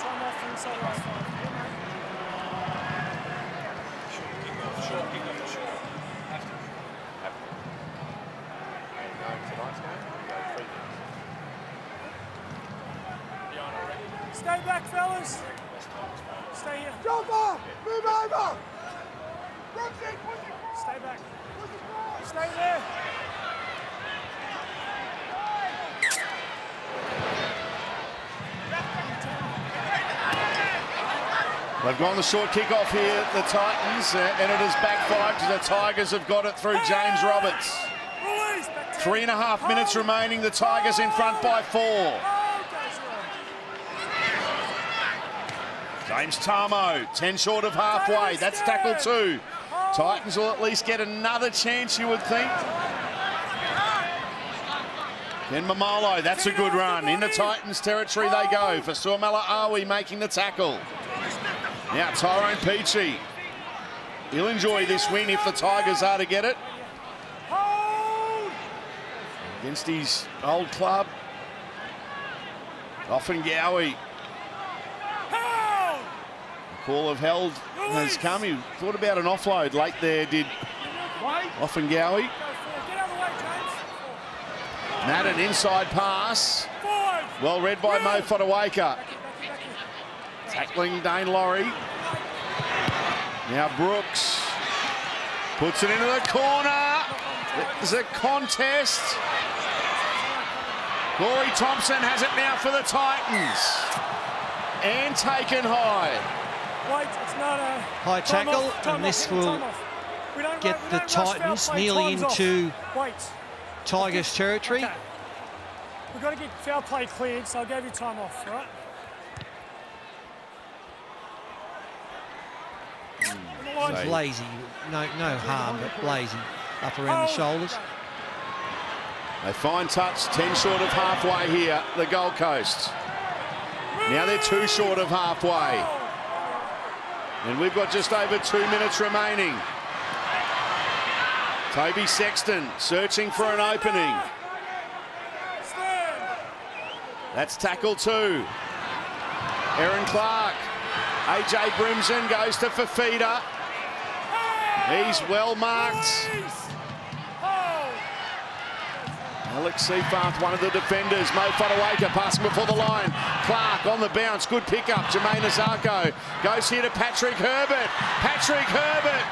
Time off inside last 5. Stay back, fellas. Stay here. Jump up! Move over! Stay back. Stay there. They've gone the short kick-off here, the Titans, and it has backfired because the Tigers have got it through James Roberts. 3.5 minutes remaining, the Tigers in front by 4. James Tarmo, 10 short of halfway. That's tackle 2. Titans will at least get another chance, you would think. Ken Mamolo, that's a good run. Into Titans territory they go for Suomela Awi making the tackle. Now Tyrone Peachy. He'll enjoy this win if the Tigers are to get it. Against his old club. Offengowie. The call of held has come. He thought about an offload late there, did Offengowie. Madden inside pass. Well read by Mo Fotuaika. Tackling Dane Laurie. Now Brooks puts it into the corner. There's a contest. Corey Thompson has it now for the Titans. And taken high. Wait, it's not a high tackle, and this will get the Titans nearly into Tigers territory. Okay. We've got to get foul play cleared, so I'll give you time off, right? He's lazy, no harm, but lazy up around the shoulders. They find touch, 10 short of halfway here, the Gold Coast. Now they're 2 short of halfway. And we've got just over 2 minutes remaining. Toby Sexton searching for an opening. That's tackle 2. Aaron Clark. AJ Brimson goes to Fafita. He's well marked. Alex Seafarth, one of the defenders. Mo Fotuaika passing before the line. Clark on the bounce. Good pickup. Jermaine Azarko goes here to Patrick Herbert. Patrick Herbert.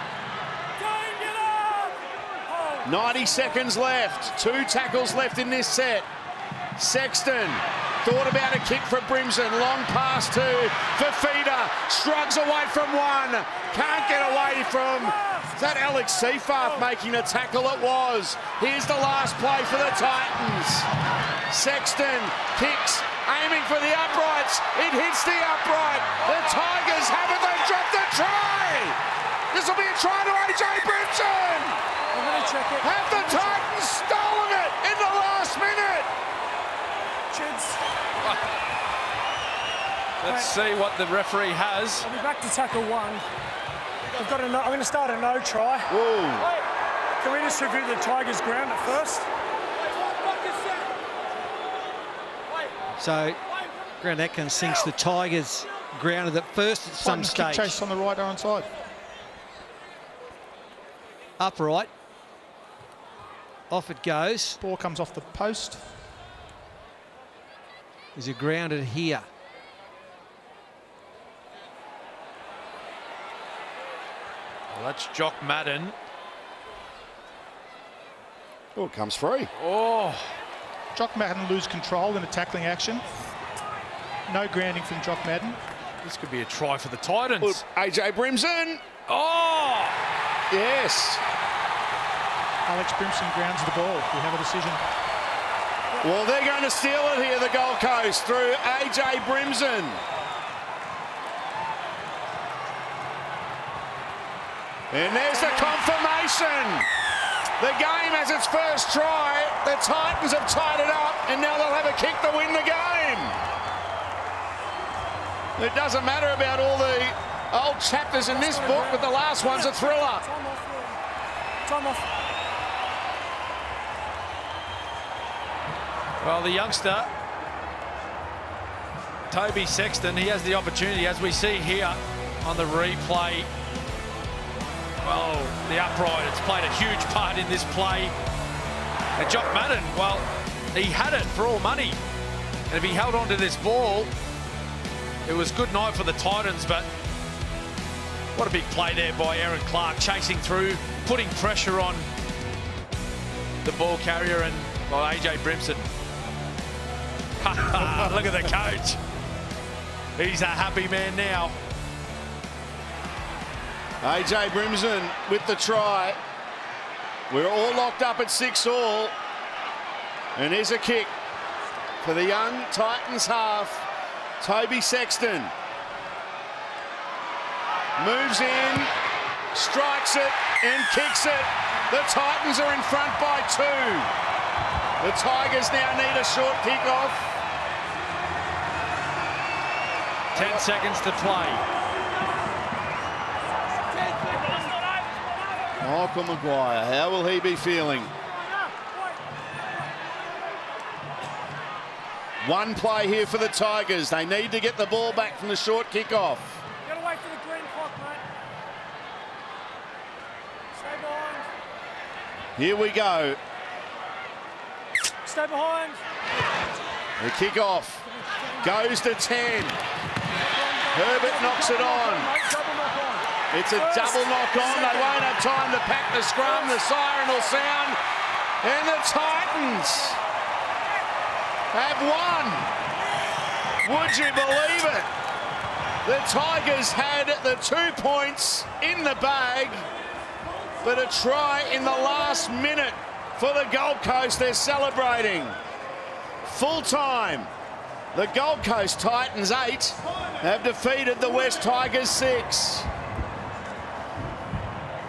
90 seconds left. 2 tackles left in this set. Sexton thought about a kick for Brimson. Long pass to Fafita. Shrugs away from one. Can't get away from... Is that Alex Seafarth making the tackle? It was. Here's the last play for the Titans. Sexton kicks, aiming for the uprights. It hits the upright. The Tigers haven't. They've dropped the try. This will be a try to AJ Brimson. I'm going to check it. Have the Titans stolen it in the last minute? Let's see what the referee has. I'll be back to tackle 1. I'm going to start a no try. Whoa. Can we just review the Tigers' ground at first? So Grant Atkins thinks the Tigers grounded at first at some stage. Kick chase on the right hand side. Upright. Off it goes. Ball comes off the post. Is it grounded here? Well, that's Jock Madden. Oh, it comes free. Oh. Jock Madden lose control in a tackling action. No grounding from Jock Madden. This could be a try for the Titans. AJ Brimson. Oh! Yes. Alex Brimson grounds the ball. We have a decision. Well, they're going to steal it here, the Gold Coast, through AJ Brimson. And there's the confirmation. The game has its first try. The Titans have tied it up, and now they'll have a kick to win the game. It doesn't matter about all the old chapters in this book, but the last one's a thriller. Time off. Well, the youngster, Toby Sexton, he has the opportunity, as we see here on the replay. Well, the upright, it's played a huge part in this play. And Jock Madden, well, he had it for all money. And if he held on to this ball, it was good night for the Titans, but what a big play there by Aaron Clark, chasing through, putting pressure on the ball carrier and, well, AJ Brimson. Look at the coach. He's a happy man now. AJ Brimson with the try. We're all locked up at 6-all. And here's a kick for the young Titans half, Toby Sexton. Moves in, strikes it and kicks it. The Titans are in front by 2. The Tigers now need a short kick-off. 10 seconds to play. Michael Maguire, how will he be feeling? One play here for the Tigers. They need to get the ball back from the short kick-off. You gotta wait for the green clock, mate. Stay behind. Here we go. Stay behind. The kick-off goes to 10. Herbert knocks it on. It's a double knock-on. They won't have time to pack the scrum. The siren will sound. And the Titans have won. Would you believe it? The Tigers had the 2 points in the bag, but a try in the last minute for the Gold Coast. They're celebrating. Full time. The Gold Coast Titans 8 have defeated the West Tigers 6.